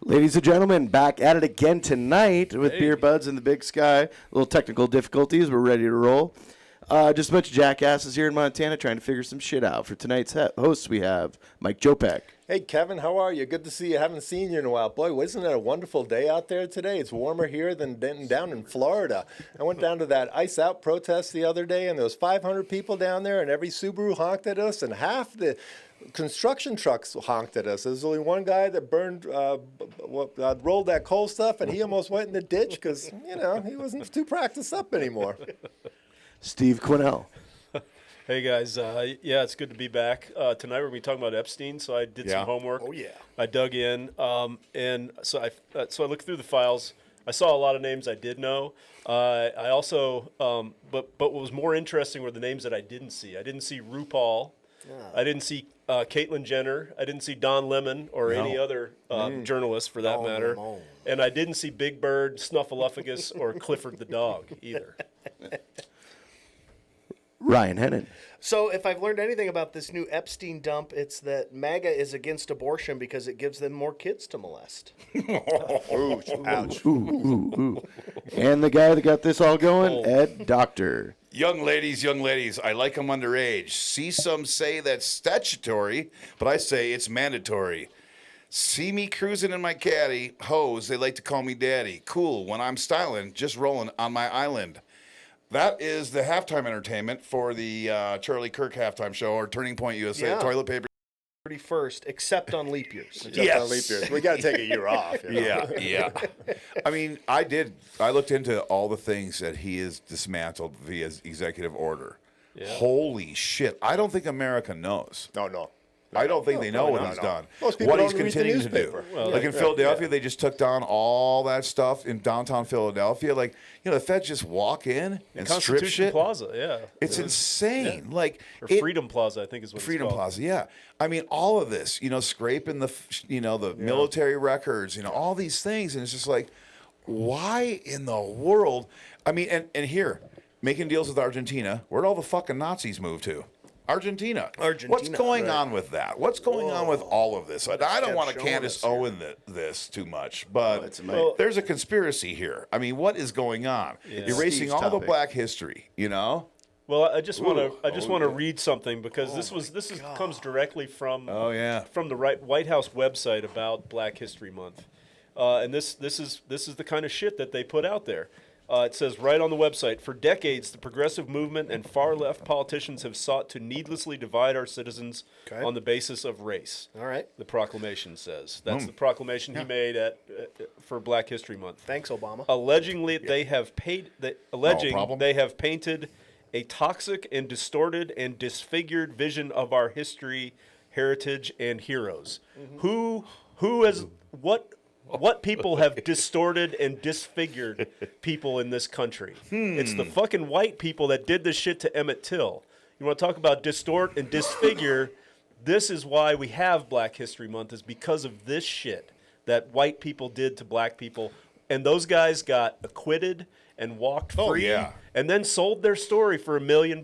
Ladies and gentlemen, back at it again tonight with Beer Buds in the Big Sky. A little technical difficulties. We're ready to roll. Just a bunch of jackasses here in Montana trying to figure some shit out. For tonight's hosts, we have Mike Jopek. Hey, Kevin, how are you? Good to see you. Haven't seen you in a while. Boy, wasn't it a wonderful day out there today? It's warmer here than down in Florida. I went down to that Ice Out protest the other day, and there was 500 people down there, and every Subaru honked at us, and half the construction trucks honked at us. There's only one guy that rolled that coal stuff, and he almost went in the ditch because, he wasn't too practiced up anymore. Steve Quinnell. Hey guys, it's good to be back. Tonight we're going to be talking about Epstein, so I did some homework. Oh yeah. I dug in, and so I looked through the files. I saw a lot of names I did know. I also, but what was more interesting were the names that I didn't see. I didn't see RuPaul. I didn't see Caitlyn Jenner. I didn't see Don Lemon or any other journalist for that matter. And I didn't see Big Bird, Snuffleupagus, or Clifford the dog either. Ryan Hennon. So if I've learned anything about this new Epstein dump, it's that MAGA is against abortion because it gives them more kids to molest. Ouch. Ooh. And the guy that got this all going, Ed Doctor. Young ladies, I like them underage. See, some say that's statutory, but I say it's mandatory. See me cruising in my caddy, hoes, they like to call me daddy. Cool, when I'm styling, just rolling on my island. That is the halftime entertainment for the Charlie Kirk halftime show, or Turning Point USA, toilet paper. 31st, except on leap years. On leap years. We got to take a year off. Yeah. I mean, I looked into all the things that he has dismantled via executive order. Yeah. Holy shit. I don't think America knows. No. I don't think they know what he's done. Most people what he's don't read the continuing to do. newspaper. Well, like in Philadelphia, they just took down all that stuff in downtown Philadelphia. Like, the Feds just walk in and strip shit. Plaza, yeah. It's insane. Yeah. Like Freedom Plaza, I think is what Freedom it's called. Plaza, yeah. I mean, all of this, scraping the military records, all these things, and it's just like, why in the world? I mean, and here, making deals with Argentina, where'd all the fucking Nazis move to? Argentina. What's going on with that? What's going on with all of this? I don't want to Candace Owen this too much, but there's a conspiracy here. I mean, what is going on? Erasing Steve's all topic. the black history, Well, I just want to read something because this comes directly from from the White House website about Black History Month, and this is the kind of shit that they put out there. It says right on the website, for decades, the progressive movement and far-left politicians have sought to needlessly divide our citizens on the basis of race. All right. The proclamation says. That's the proclamation he made for Black History Month. Thanks, Obama. Allegingly, they have painted a toxic and distorted and disfigured vision of our history, heritage, and heroes. Who has what people have distorted and disfigured people in this country? It's the fucking white people that did this shit to Emmett Till. You want to talk about distort and disfigure? This is why we have Black History Month, is because of this shit that white people did to black people. And those guys got acquitted and walked free and then sold their story for $1 million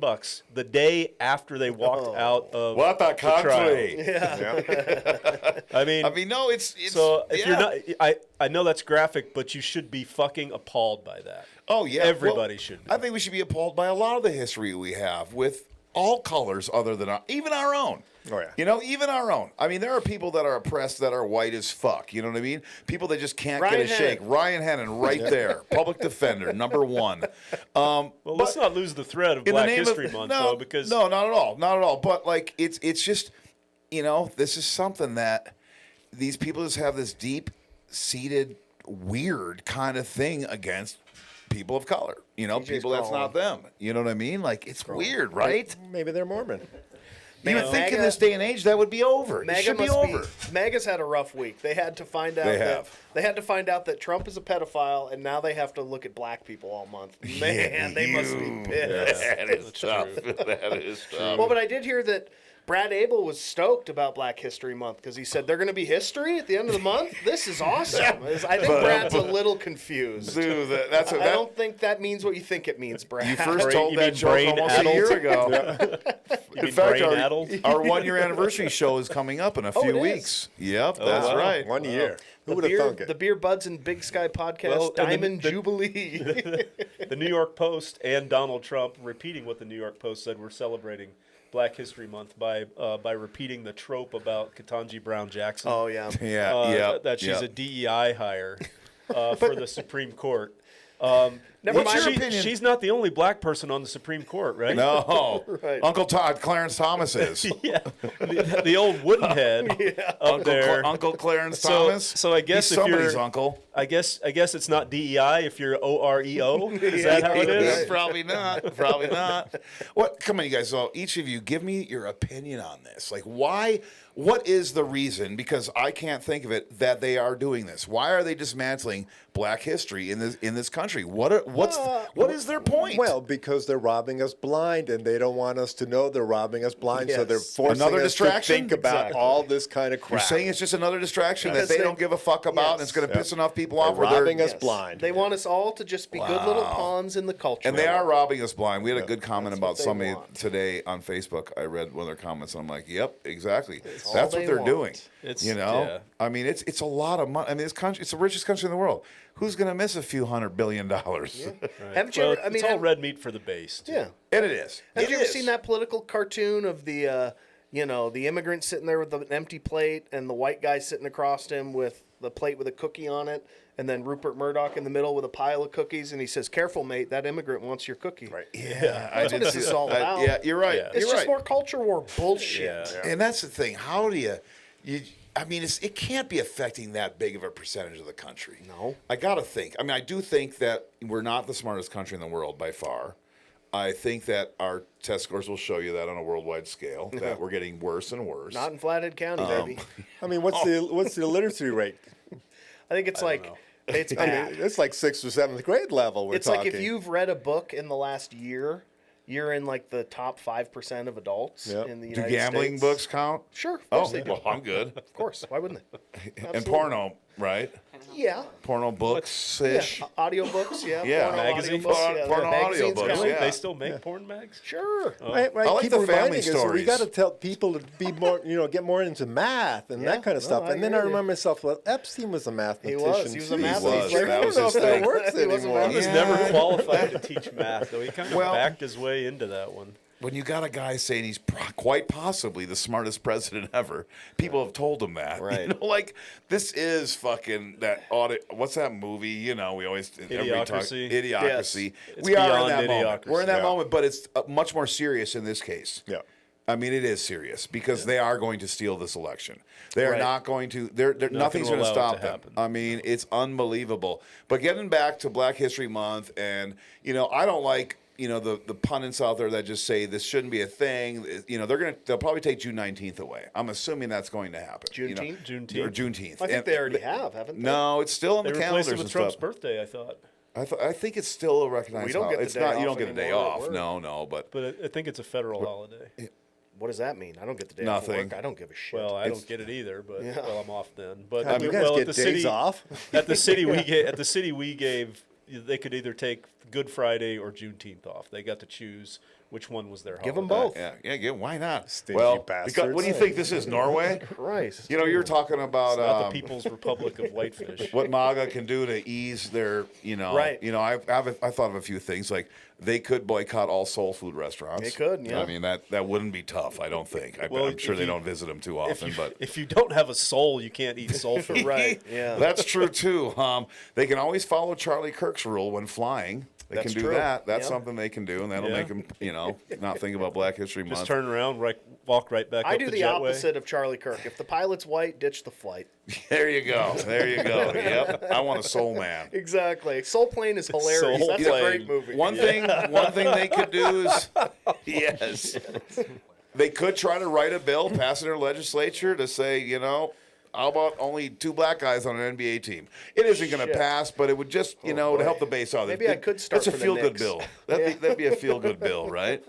the day after they walked out of what a country. I mean, no, it's so if you're not, I know that's graphic, but you should be fucking appalled by that. Oh yeah, everybody should be. I think we should be appalled by a lot of the history we have with all colors other than even our own. Oh, yeah. Even our own. I mean, there are people that are oppressed that are white as fuck. You know what I mean? People that just can't get a shake. Ryan Hennon, right there. Public defender, number one. Well, let's not lose the thread of Black History Month, though, because... No, not at all. Not at all. But, like, it's just, this is something that these people just have this deep-seated, weird kind of thing against people of color. People that's not them. You know what I mean? Like, it's weird, right? Maybe they're Mormon. You would think in this day and age that would be over. It should be over. MAGA's had a rough week. They had to find out that Trump is a pedophile, and now they have to look at black people all month. Man, they must be pissed. That is tough. That is tough. Well, but I did hear that Brad Abel was stoked about Black History Month because he said they're going to be history at the end of the month. This is awesome. I think Brad's a little confused. Dude, I don't think that means what you think it means, Brad. You first told you that mean joke brain almost addled? a year ago. You In mean fact, brain-addled? our 1 year anniversary show is coming up in a few it is? weeks. Yep, that's wow. right. 1 year. Who would have beer, thunk it? the Beer Buds and Big Sky podcast, Well, and Diamond the- Jubilee. The New York Post and Donald Trump repeating what the New York Post said. We're celebrating Black History Month by repeating the trope about Ketanji Brown Jackson. Oh, yeah. Yeah, That she's a DEI hire for the Supreme Court. Never What's mind. your opinion? She's not the only black person on the Supreme Court, right? No, Right. Uncle Clarence Thomas is. Yeah, the old wooden head up there. Uncle Clarence So- Thomas. so I guess he's if somebody's you're- uncle. I guess it's not DEI if you're OREO. Is that how it is? Probably not. Probably not. What? Come on, you guys. So each of you, give me your opinion on this. Like, why? What is the reason? Because I can't think of it that they are doing this. Why are they dismantling Black history in this country? What is their point? Well, because they're robbing us blind, and they don't want us to know they're robbing us blind, so they're Yes. forcing Another us distraction? to think about Exactly. all this kind of crap. you're saying it's just another distraction that Because they they- don't give a fuck about, and it's going to Yes. piss enough people they're off. where robbing they're- us blind. They want us all to just be good little pawns in the culture. And they are robbing us blind. We had a good comment that's about what they somebody want. today on Facebook. I read one of their comments, and I'm like, "Yep, exactly. all That's what they they're want. doing." It's- You know, yeah. I mean, it's a lot of money. I mean, this country, it's the richest country in the world. Who's going to miss a few $100 billion? Haven't you Well, ever, I mean, it's all have- red meat for the base. Too. yeah. And it is. Have It you ever is. seen that political cartoon of the, the immigrant sitting there with an empty plate and the white guy sitting across him with the plate with a cookie on it, and then Rupert Murdoch in the middle with a pile of cookies, and he says, "Careful, mate, that immigrant wants your cookie." Right. Yeah, I That's what did this see is that. all about. Yeah, you're right. Yeah. It's You're just right. more culture war bullshit. Yeah. And that's the thing. How do you I mean, it can't be affecting that big of a percentage of the country. No. I got to think. I mean, I do think that we're not the smartest country in the world by far. I think that our test scores will show you that on a worldwide scale, that we're getting worse and worse. Not in Flathead County, baby. I mean, what's the literacy rate? I think it's like it's I bad. mean, it's like 6th or 7th grade level. We're It's talking. like if you've read a book in the last year, you're in like the top 5% of adults Yep. in the Do United gambling States. books count? Sure, of Oh, course they do. well, I'm good. Of course, why wouldn't they? And Absolutely. porno, right? Yeah. Porno books-ish. Yeah. Audiobooks, yeah. Yeah. Porno Magazines? audiobooks, yeah. Porno Magazines audiobooks, coming. yeah. They still make porn mags? Sure. Right, I like keep the reminding family us, We stories. got to tell people to be more, get more into math and Yeah, that kind of no, stuff. I And then hear I you. remember myself, well, Epstein was a mathematician. He was a too. math was. Like, That I was don't know his if that thing. works He was a anymore. He was Yeah. never qualified to teach math, though. He kind of Well- backed his way into that one. When you got a guy saying he's quite possibly the smartest president ever, people have told him that. Right. Like, this is fucking that audit. What's that movie? We always Idiocracy. Idiocracy. It's We are in beyond that moment. Idiocracy. We're in that Yeah. moment, but it's much more serious in this case. Yeah. I mean, it is serious because they are going to steal this election. They are Right. not going to. Nothing's going to allow it stop to them. happen. I mean, it's unbelievable. But getting back to Black History Month, and I don't like the pundits out there that just say this shouldn't be a thing. They'll probably take June 19th away. I'm assuming that's going to happen. Juneteenth? Juneteenth. Or Juneteenth. I think And they already have, haven't they? No, it's still on They the replaced calendars it with and Trump's stuff. birthday, I thought. I think it's still a recognized. We don't get the it's day not. You off don't get a day anymore at off. work. No, but But I think it's a federal holiday. What does that mean? I don't get the day Nothing. off of work. I don't give a shit. Well, I don't get it either, but I'm off then. But God, you guys well, get at the days city, off? at the city we gave, they could either take Good Friday or Juneteenth off. They got to choose which one was their holiday. Give them both. yeah. Why not? Stingy Well, bastards. because, what do you think this is? Norway? Christ. You were talking about Not the People's Republic of Whitefish. what MAGA can do to ease their, Right. I thought of a few things like they could boycott all soul food restaurants. They could, yeah. I mean that wouldn't be tough. I don't think. Well, I'm sure if they you- don't visit them too often, but. If you don't have a soul, you can't eat soul food. Right, yeah. That's true too. They can always follow Charlie Kirk's rule when flying. They That's can do true. that. That's Yeah. something they can do, and that'll Yeah. make them, not think about Black History Month. Just turn around, walk right back I up do the the jetway. opposite of Charlie Kirk. If the pilot's white, ditch the flight. There you go. Yep. I want a soul man. Exactly. Soul Plane is hilarious. Soul That's Plane. a great movie. One thing they could do is yes. They could try to write a bill, pass it in their legislature to say, How about only 2 black guys on an NBA team? It isn't going to pass, but it would just, to help the base out. Maybe I could start That's a for the feel-good Knicks. bill. That'd be a feel-good bill, right?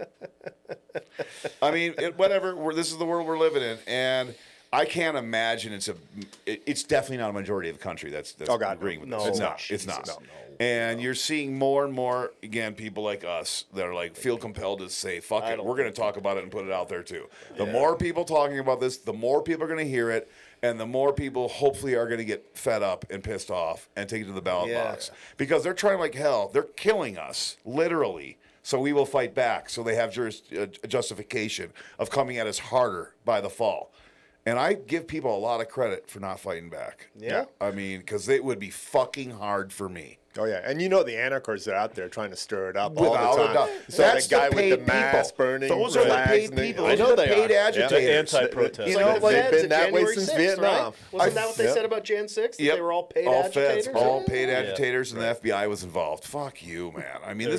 I mean, whatever. This is the world we're living in, and I can't imagine it's definitely not a majority of the country that's agreeing with this. It's not. No. And you're seeing more and more, again, people like us that are like feel compelled to say, fuck it, we're going to talk about it and put it out there too. The more people talking about this, the more people are going to hear it, and the more people hopefully are going to get fed up and pissed off and take it to the ballot box. Because they're trying like hell. They're killing us, literally. So we will fight back. So they have justification of coming at us harder by the fall. And I give people a lot of credit for not fighting back. Yeah. I mean, because it would be fucking hard for me. Oh, yeah. And the anarchists are out there trying to stir it up Without all the time. a doubt. So That's the guy the with the paid mask people. burning Those are the flags paid and people. I Those know are the they paid are. agitators. The anti-protesters. You know, Like like the they've feds been at that way January since 6th, Vietnam. Right? Wasn't that what they said about Jan 6? That Yep. they were all paid all agitators? feds, all paid agitators, and the FBI was involved. Fuck you, man. I mean,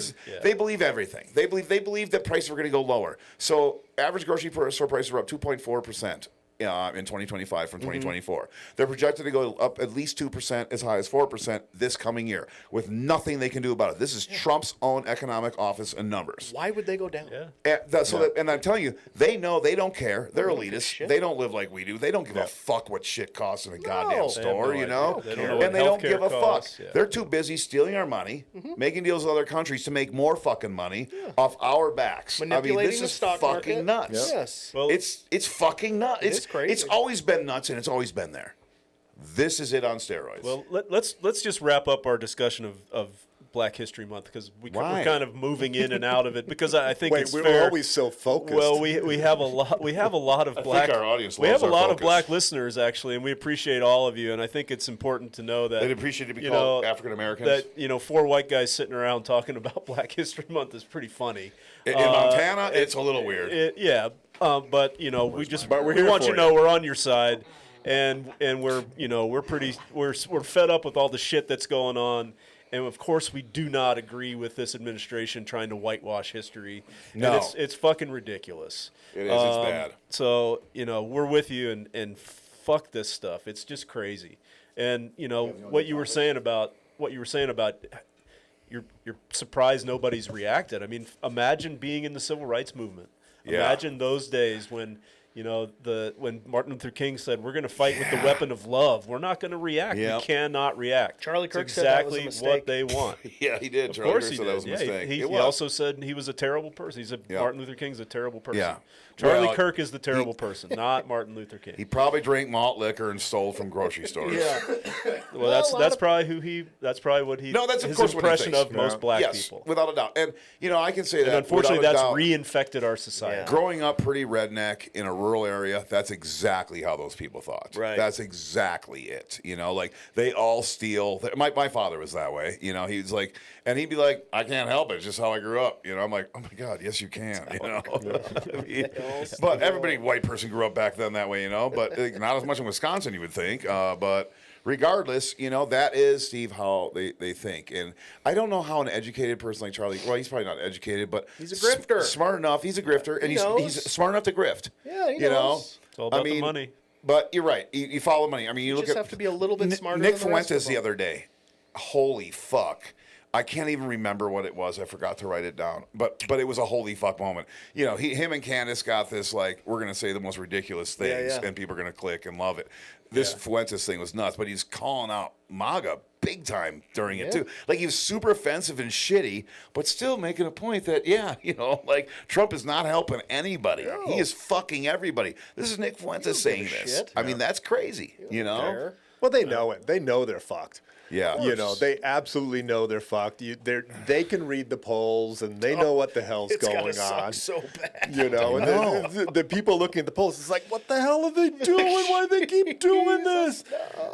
they believe everything. They believe that prices were going to go lower. So average grocery store prices are up 2.4%. In 2025 from 2024. They're projected to go up at least 2%, as high as 4% this coming year, with nothing they can do about it. This is Trump's own economic office and numbers. Why would they go down? And I'm telling you, they know they don't care. They're elitists. They don't live like we do. They don't give a fuck what shit costs in a goddamn store, no you know? idea. They don't know And they what don't give a healthcare costs. fuck. Yeah. They're too busy stealing our money, making deals with other countries to make more fucking money off our backs. Manipulating this the is stock fucking market. nuts. Yes. Well, It's fucking nuts. It's crazy. It's always been nuts, and it's always been there. This is it on steroids. Well, let's just wrap up our discussion of Black History Month because we're kind of moving in and out of it because I think it's we're fair. always so focused. Well, we have a lot of black. our audience we have loves a our lot of focus. black listeners actually, and we appreciate all of you. And I think it's important to know that They'd appreciate to be called African Americans. That 4 white guys sitting around talking about Black History Month is pretty funny. In Montana, it's a little weird. But we want you to know we're on your side, and we're fed up with all the shit that's going on, and of course we do not agree with this administration trying to whitewash history. No. And it's fucking ridiculous. It is. It's bad. So we're with you, and fuck this stuff. It's just crazy. And what you were saying about you're surprised nobody's reacted. I mean, imagine being in the civil rights movement. Yeah. Imagine those days when when Martin Luther King said, "We're going to fight with the weapon of love. We're not going to react. Yep. We cannot react." Charlie It's Kirk said that was a exactly what mistake. they want. Yeah, he did. Of Charlie course Kirk he said did. that was a mistake. He It was. also said he was a terrible person. He said Martin Luther King's a terrible person. Yeah. Charlie Well, Kirk is the terrible person, not Martin Luther King. He probably drank malt liquor and stole from grocery stores. Well, that's probably what he. No, that's of his course what he impression thinks. of most black Yes, people. without a doubt. And I can say And that. unfortunately, without a that's doubt. reinfected our society. Growing up pretty redneck in a rural area, that's exactly how those people thought. Right. That's exactly it. Like they all steal. My father was that way. He was like, and he'd be like, I can't help it. It's just how I grew up. I'm like, oh my God, yes you can. I mean, but everybody, white person, grew up back then that way. But not as much in Wisconsin, you would think. But regardless, that is, Steve, how they think. And I don't know how an educated person like Charlie, well, he's probably not educated, but He's a grifter. Smart enough. He's a grifter, and knows. he's smart enough to grift. Yeah, he knows. It's all about the money. But you're right. You follow money. I mean, you look just at have to be a little bit smarter Nick than the rest Fuentes of the them. other day. Holy fuck. I can't even remember what it was. I forgot to write it down. But it was a holy fuck moment. Him and Candace got this, like, we're going to say the most ridiculous things, yeah. and people are going to click and love it. This Fuentes thing was nuts, but he's calling out MAGA big time during it, too. Like, he was super offensive and shitty, but still making a point that, like, Trump is not helping anybody. No. He is fucking everybody. This is Nick Fuentes saying this. shit. I mean, that's crazy, Care. Well, they know it. They know they're fucked. Yeah. They absolutely know they're fucked. They can read the polls and they know what the hell's It's going gotta suck on. so bad. And the people looking at the polls, it's like, what the hell are they doing? Why do they keep doing this?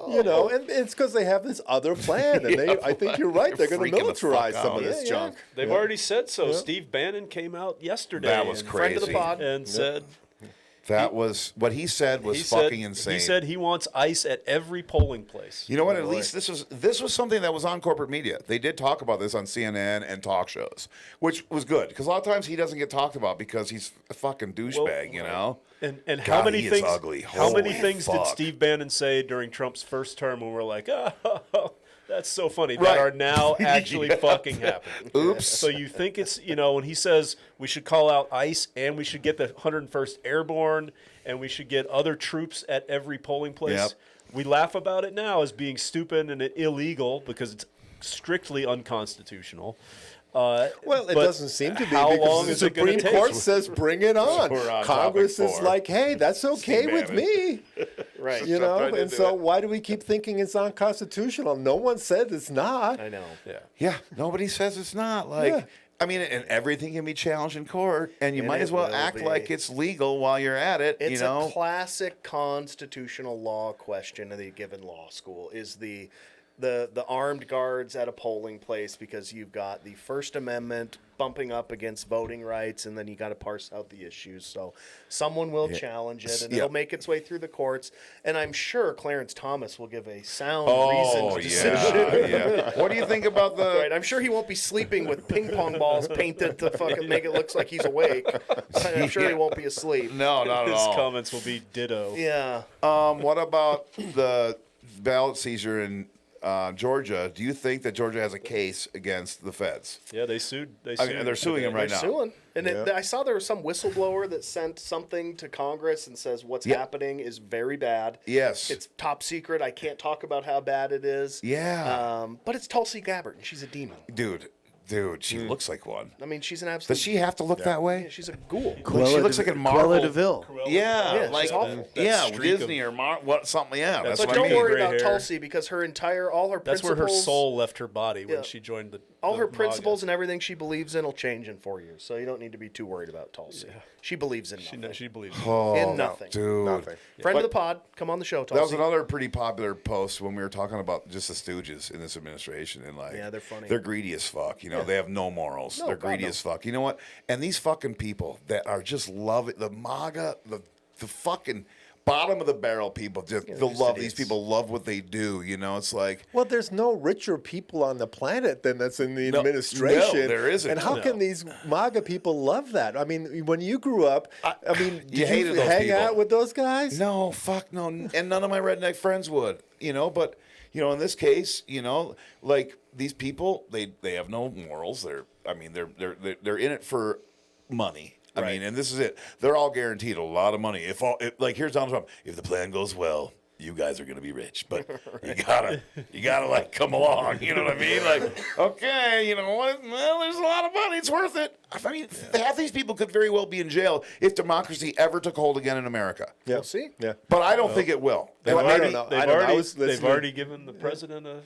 And it's because they have this other plan, and I think you're right. They're going to Freaking the fuck militarize some out. of this Yeah, junk. They've already said so. Steve Bannon came out yesterday. That was and- crazy. Friend of the pod. And said That was what he said was fucking insane. He said he wants ICE at every polling place. You know what? At least this was something that was on corporate media. They did talk about this on CNN and talk shows, which was good because a lot of times he doesn't get talked about because he's a fucking douchebag. And how God, many he is things? ugly. How many Holy things did fuck. Steve Bannon say during Trump's first term when we're like, oh, that's so funny, Right. that are now actually fucking happening? Oops. So you think it's, when he says we should call out ICE and we should get the 101st Airborne and we should get other troops at every polling place, Yep. we laugh about it now as being stupid and illegal because it's strictly unconstitutional. Well, it but doesn't seem to be how because long the is it gonna Supreme take? Court says bring it on. We're on Congress topic is 4. like, hey, that's okay Steve with Bannon. me. Right. You know, right and into so it. why do we keep thinking it's unconstitutional? No one said it's not. I know. Yeah. Yeah, nobody says it's not. Like, Yeah. I mean, and everything can be challenged in court, and you And might it as well will act be. like it's legal while you're at it. It's you know, a classic constitutional law question of the given law school is the armed guards at a polling place, because you've got the First Amendment bumping up against voting rights, and then you got to parse out the issues. So someone will challenge it, and Yeah. it'll make its way through the courts. And I'm sure Clarence Thomas will give a sound oh reasoned decision. yeah, yeah. What do you think about the? Right, I'm sure he won't be sleeping with ping pong balls painted to fucking make it look like he's awake. I'm sure he won't be asleep. No, not at His all. comments will be ditto. Yeah. What about the ballot seizure in Georgia? Do you think that Georgia has a case against the feds? Yeah, they sued. I mean, they're suing him right They're now. suing. And I saw there was some whistleblower that sent something to Congress and says what's Yeah. happening is very bad. Yes. It's top secret. I can't talk about how bad it is. Yeah. But it's Tulsi Gabbard, and she's a demon. Dude, she looks like one. I mean, she's an absolute. Does she have to look that way? Yeah, she's a ghoul. Like, she looks like in Marvel. Cruella DeVille. Yeah, Yeah, like she's awful. yeah, That streak Disney or something. Yeah, that's But what I don't mean. worry Gray about hair. Tulsi, because all her That's principles, where her soul left her body when Yeah. she joined the. all the her MAGA. principles and everything she believes in will change in 4 years. So you don't need to be too worried about Tulsi. She believes in nothing. She believes. In nothing. Dude. Nothing. Friend But- of the pod, come on the show, Tulsi. That was another pretty popular post when we were talking about just the Stooges in this administration, and like, Yeah, they're funny. They're greedy as fuck. You know, they have no morals. No, they're God, greedy no. as fuck. You know what? And these fucking people that are just love it, the MAGA, the fucking bottom of the barrel people, just they're the just love. idiots. These people love what they do. You know, it's like. Well, there's no richer people on the planet than that's in the No, administration. no, there isn't. And how No. can these MAGA people love that? I mean, when you grew up, I mean, did you hated those hang people. out with those guys? No, fuck no, and none of my redneck friends would, you know. But you know, in this case, you know, like these people, they have no morals. They're in it for money. I mean, and this is it. They're all guaranteed a lot of money. If like here's Donald Trump, if the plan goes well, you guys are gonna be rich, but you gotta like come along. You know what I mean? Like, okay, you know what? Well, there's a lot of money. It's worth it. I mean, half these people could very well be in jail if democracy ever took hold again in America. Yeah. We'll see. Yeah. But I don't think it will. Well, And I maybe- don't know. They've I don't know. I already, was they've listening- already given the president a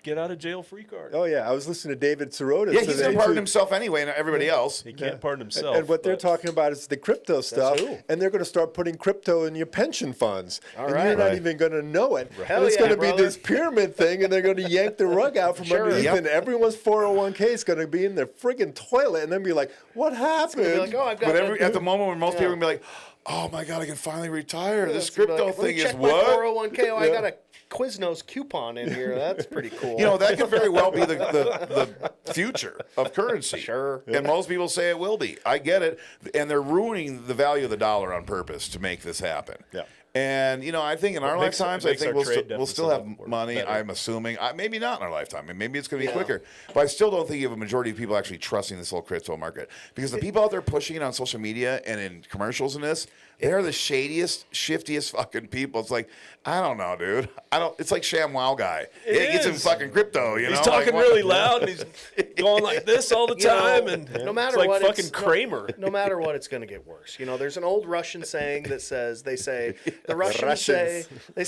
get out of jail free card. Oh yeah, I was listening to David Sirota. Yeah, he's today, gonna pardon too. himself anyway, and everybody else. He can't pardon himself. And what they're but- talking about is the crypto stuff, who? and they're going to start putting crypto in your pension funds. All and right. you're not Right. even going to know it. Hell And it's yeah, going to be brother. this pyramid thing, and they're going to yank the rug out from Sure. underneath, Yep. and everyone's 401k is going to be in their friggin' toilet, and then be like, "What happened?" Be like, oh, I've got But the- at the moment when most Yeah. people are gonna be like, "Oh my god, I can finally retire. This It's gonna be crypto like, let me thing is check my what?" 401k. Oh, I got a Quiznos coupon in here. That's pretty cool. You know, that could very well be the future of currency. Sure. And most people say it will be. I get it. And they're ruining the value of the dollar on purpose to make this happen. Yeah. And, you know, I think in our makes- lifetimes, it I makes think our we'll, trade we'll still deficit have look money, better. I'm assuming. Maybe not in our lifetime. Maybe it's going to be Yeah. quicker. But I still don't think you have a majority of people actually trusting this whole crypto market. Because the people out there pushing it on social media and in commercials and this, they are the shadiest, shiftiest fucking people. It's like, I don't know, dude. It's like ShamWow guy. It He gets in is. fucking crypto, you know? He's Like, talking what- really loud and he's going like this all the You know, time, and no matter it's like what, fucking it's Kramer. No matter what, it's going to get worse. You know, there's an old Russian saying that says the Russians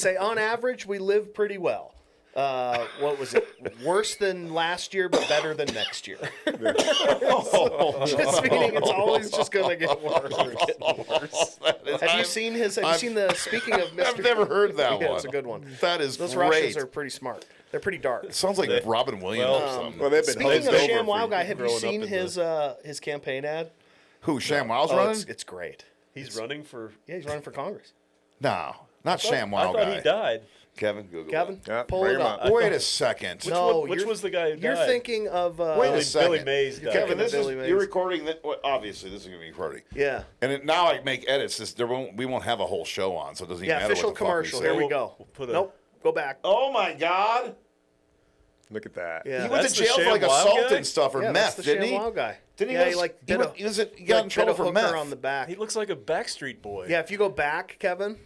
say on average we live pretty well. What was it? Worse than last year, but better than next year. Just meaning it's always just going to get worse. Have you seen his? Have you seen the? Speaking of Mr. I've never heard that Yeah, one. it's a good one. That is Those great. Russians are pretty smart. They're pretty dark. Sounds like Robin Williams well, or something. Well, they've been Speaking hosed of over ShamWow for guy, have you growing up seen in his campaign ad? Who, ShamWow's Oh, running? it's great. He's running for. Yeah, he's running for Congress. No, not I ShamWow thought guy. he died. Kevin, Google Kevin, it. Yeah, pull bring it him up. up. Wait a second. Which you're- was the guy who You're died? thinking of Wait a Billy second. Mays died. Kevin, Thinking of this is Billy Mays. you're recording that. Well, obviously, this is going to be recording. Yeah. And now I make edits. We won't have a whole show on, so it doesn't even Yeah, matter official what the fuck we commercial. say. Here we We'll- go. we'll put a- Nope. Go back. Oh my God! Look at that. Yeah. He went That's to the jail for like ShamWow assault guy? and stuff or Yeah, meth, that's the didn't he? ShamWow guy. Didn't he? Yeah, go- he like he bit went- a- he was in- he like, got in bit trouble a for hooker meth. on the back. He looks like a Backstreet Boy. Yeah, if you go back, Kevin.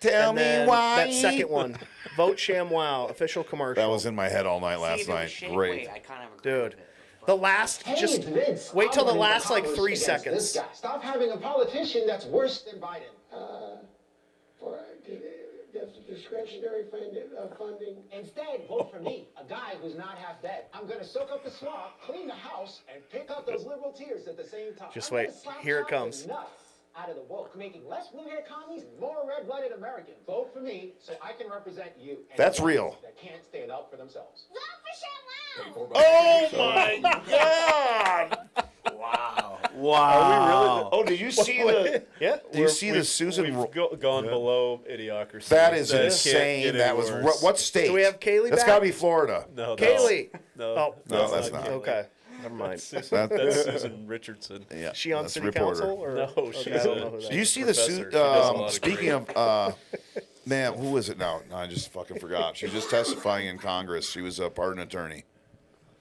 Tell And me then why. that second one. Vote ShamWow. Official commercial. That was in my head all night last night. Great. I kind of agree Dude. with it. The last, Hey, just Vince, wait till I'm the running last for like Congress 3 against seconds. This guy. Stop having a politician that's worse than Biden. For discretionary funding. Instead, vote for me, a guy who's not half dead. I'm going to soak up the swamp, clean the house, and pick up those liberal tears at the same time. Just I'm gonna wait. slap Here it shots and comes. Nuts out of the woke, making less blue-hair commies, more red-blooded Americans. Vote for me so I can represent you. And That's the real. ones that can't stand up for themselves. Oh my God! Wow. Oh, did you see the? Yeah. Do you see the Susan? We've gone below idiocracy. That is can't insane. get That any was worse. what state? Do we have Kaylee That's back? got to be Florida. No, Kaylee. No, Oh, No, that's not. Okay. Never mind. Susan, that's Susan Richardson. Yeah, Is she on that's city reporter. council? Or? No, Okay, she's I don't know a- who that Do you is. see the Professor. suit? She does a lot of Speaking of, man, who was it now? No, I just fucking forgot. She was just testifying in Congress. She was a pardon attorney.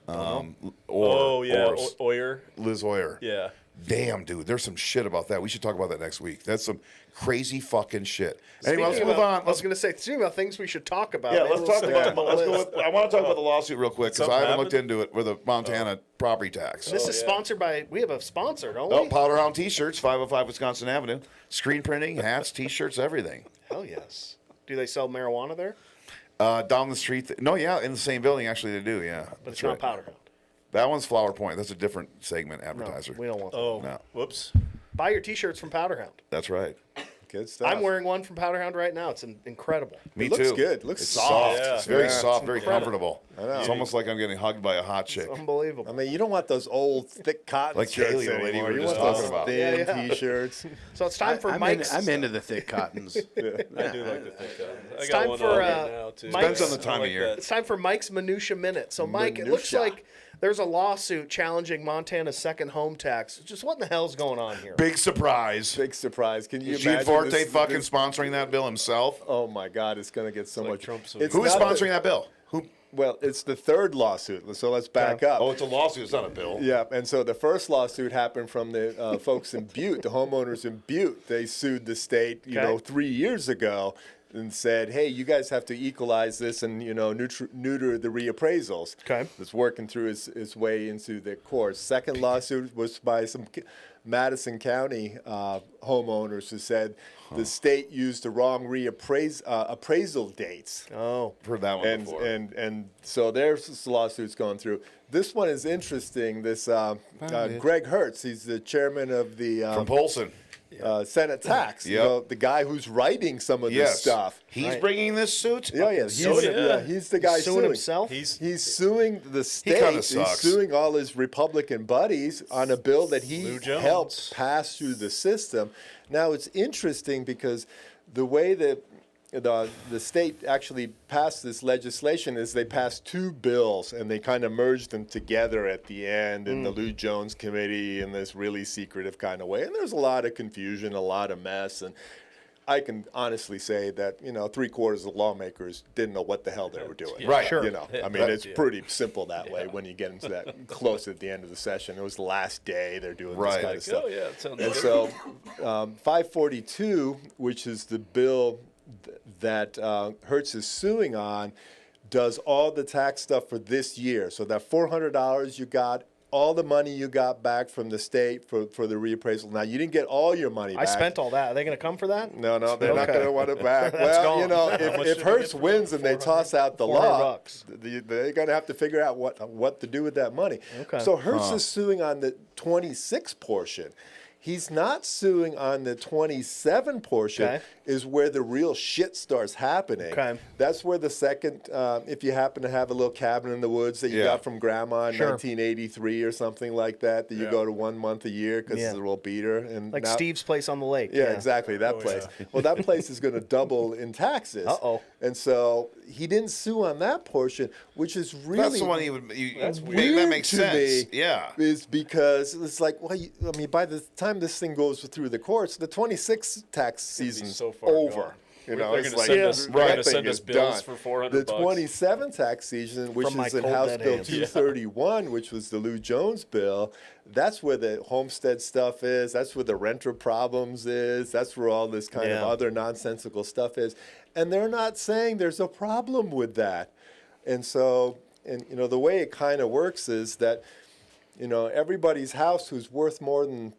Oh yeah, Orris. Oyer. Liz Hoyer. Yeah. Damn, dude, there's some shit about that. We should talk about that next week. That's some crazy fucking shit. Anyway, let's Speaking move about- on. I was going to say, speaking about things we should talk about. Yeah, maybe let's we'll talk stick about. it on the Let's go list. with, I want to talk about the lawsuit real quick because Something I haven't looked happened? into it with the Montana property tax. This is sponsored by. We have a sponsor, don't Oh, we? Powderhound T-shirts, 505 Wisconsin Avenue. Screen printing, hats, T-shirts, everything. Hell yes. Do they sell marijuana there? Down the street. No, yeah, in the same building. Actually, they do. Yeah, But it's that's not right. Powderhound. That one's Flower Point. That's a different segment No, advertiser. we don't want that. Oh, No. whoops. Buy your T-shirts from Powderhound. That's right. Good stuff. I'm wearing one from Powderhound right now. It's incredible. Me It looks too. good. It looks it's soft. Yeah. It's very Yeah, soft, it's very comfortable. know. It's almost like I'm getting hugged by a hot chick. Unbelievable. I mean, you don't want those old thick cotton Like shirts Kaylee, the lady anymore. we were You just want talking those about. thin Yeah. T-shirts. So it's time for I'm Mike's. into the thick cottons. I do like the thick cut. I It's got time one for, on right now too. Mike's- Depends on the time I like of year. that. It's time for Mike's Minutia Minute. So, Mike, it looks Minutia. like there's a lawsuit challenging Montana's second home tax. Just what in the hell's going on here? Big surprise. Big surprise. Can you Is Gene imagine Forte this- fucking this- sponsoring that bill himself? Oh my God, it's going to get so like much. Trump's- It's Who is not sponsoring the- that bill? Who? Well, it's the third lawsuit, so let's back up. Oh, it's a lawsuit. It's not a bill. Yeah, and so the first lawsuit happened from the folks in Butte, the homeowners in Butte. They sued the state, Okay. 3 years ago, and said, "Hey, you guys have to equalize this and neuter the reappraisals." Okay. It's working through its way into the courts. Second lawsuit was by some Madison County homeowners who said the state used the wrong appraisal dates. Oh, I've heard that one And, before. and so there's lawsuits going through. This one is interesting. This Greg Hertz, he's the chairman of the From Polson. Senate Tax. Yep. The guy who's writing some of Yes. this stuff. He's bringing this suit? Yeah, yeah. He's the guy suing himself? He's suing the state. kinda He's sucks. suing all his Republican buddies on a bill that he Lou Jones. helped pass through the system. Now it's interesting because the way that the state actually passed this legislation is they passed two bills and they kind of merged them together at the end in the Lou Jones committee in this really secretive kind of way. And there's a lot of confusion, a lot of mess, and I can honestly say that 3/4 of lawmakers didn't know what the hell they were doing. Right. Sure. I mean, it's pretty simple that way when you get into that close at the end of the session. It was the last day they're doing Right. this kind of stuff. Oh yeah, it sounds And good. so 542, which is the bill that Hertz is suing on, does all the tax stuff for this year. So that $400 you got, all the money you got back from the state for the reappraisal. Now, you didn't get all your money I back. spent all that. Are they going to come for that? No, they're not Okay. going to want it back. That's Well, gone. if Hertz wins and they toss out the law, $400. they're going to have to figure out what to do with that money. Okay. So Hertz is suing on the 26 portion. He's not suing on the 27 portion, Okay. is where the real shit starts happening. Okay. That's where the second, if you happen to have a little cabin in the woods that you Yeah. got from grandma in Sure. 1983 or something like that, that you go to 1 month a year because Yeah. it's a little beater. And Like now, Steve's place on the lake. yeah, exactly, that place. Well, that place is going to double in taxes. Uh-oh. And so he didn't sue on that portion, which is really That's the one you would. weird That makes to sense. me, Yeah. is because it's like, well, I mean, by the time this thing goes through the courts, the 26 tax season's so far over. gone. You know, They're it's gonna like send us- the they're gonna thing send us is bills done. for $400 The bucks. 27 tax season, which From my is in cold House dead Bill hands. 231, which was the Lou Jones bill, that's where the homestead stuff is. That's where the renter problems is. That's where all this kind of Yeah. other nonsensical stuff is. And they're not saying there's a problem with that. And so, and you know, the way it kind of works is that, you know, everybody's house who's worth more than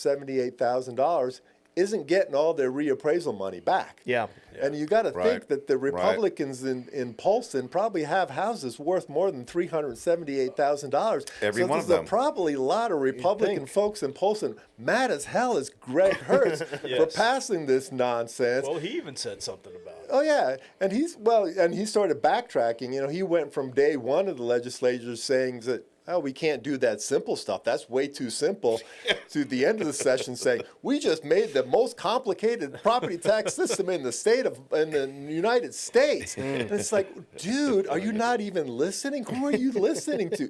$378,000 isn't getting all their reappraisal money back. Yeah. And you got to Right. think that the Republicans in Polson probably have houses worth more than $378,000. Every one of there's them. Probably a lot of Republican folks in Polson mad as hell as Greg Hertz for Yes. passing this nonsense. Well, he even said something about it. Oh yeah, and he started backtracking. You know, he went from day one of the legislature saying that, oh, we can't do that simple stuff. That's way too simple. To the end of the session saying, we just made the most complicated property tax system in the United States. And it's like, dude, are you not even listening? Who are you listening to?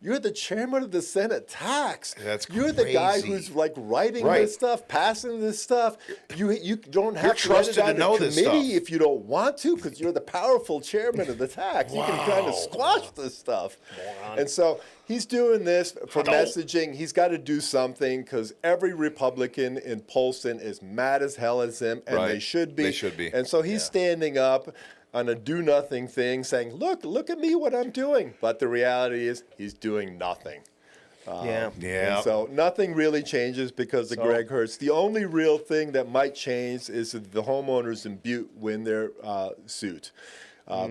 You're the chairman of the Senate tax. That's You're the guy crazy. who's like writing Right. this stuff, passing this stuff. You don't have to trusted write it to on know the this committee stuff. if you don't want to, because you're the powerful chairman of the tax. You can kind of squash this stuff. And so he's doing this for messaging. He's got to do something because every Republican in Polson is mad as hell at him, and Right. they should be. They should be. And so he's standing up on a do-nothing thing saying, look at me, what I'm doing. But the reality is he's doing nothing. Yeah. Yeah. And so nothing really changes because of Greg Hertz. The only real thing that might change is if the homeowners in Butte win their suit.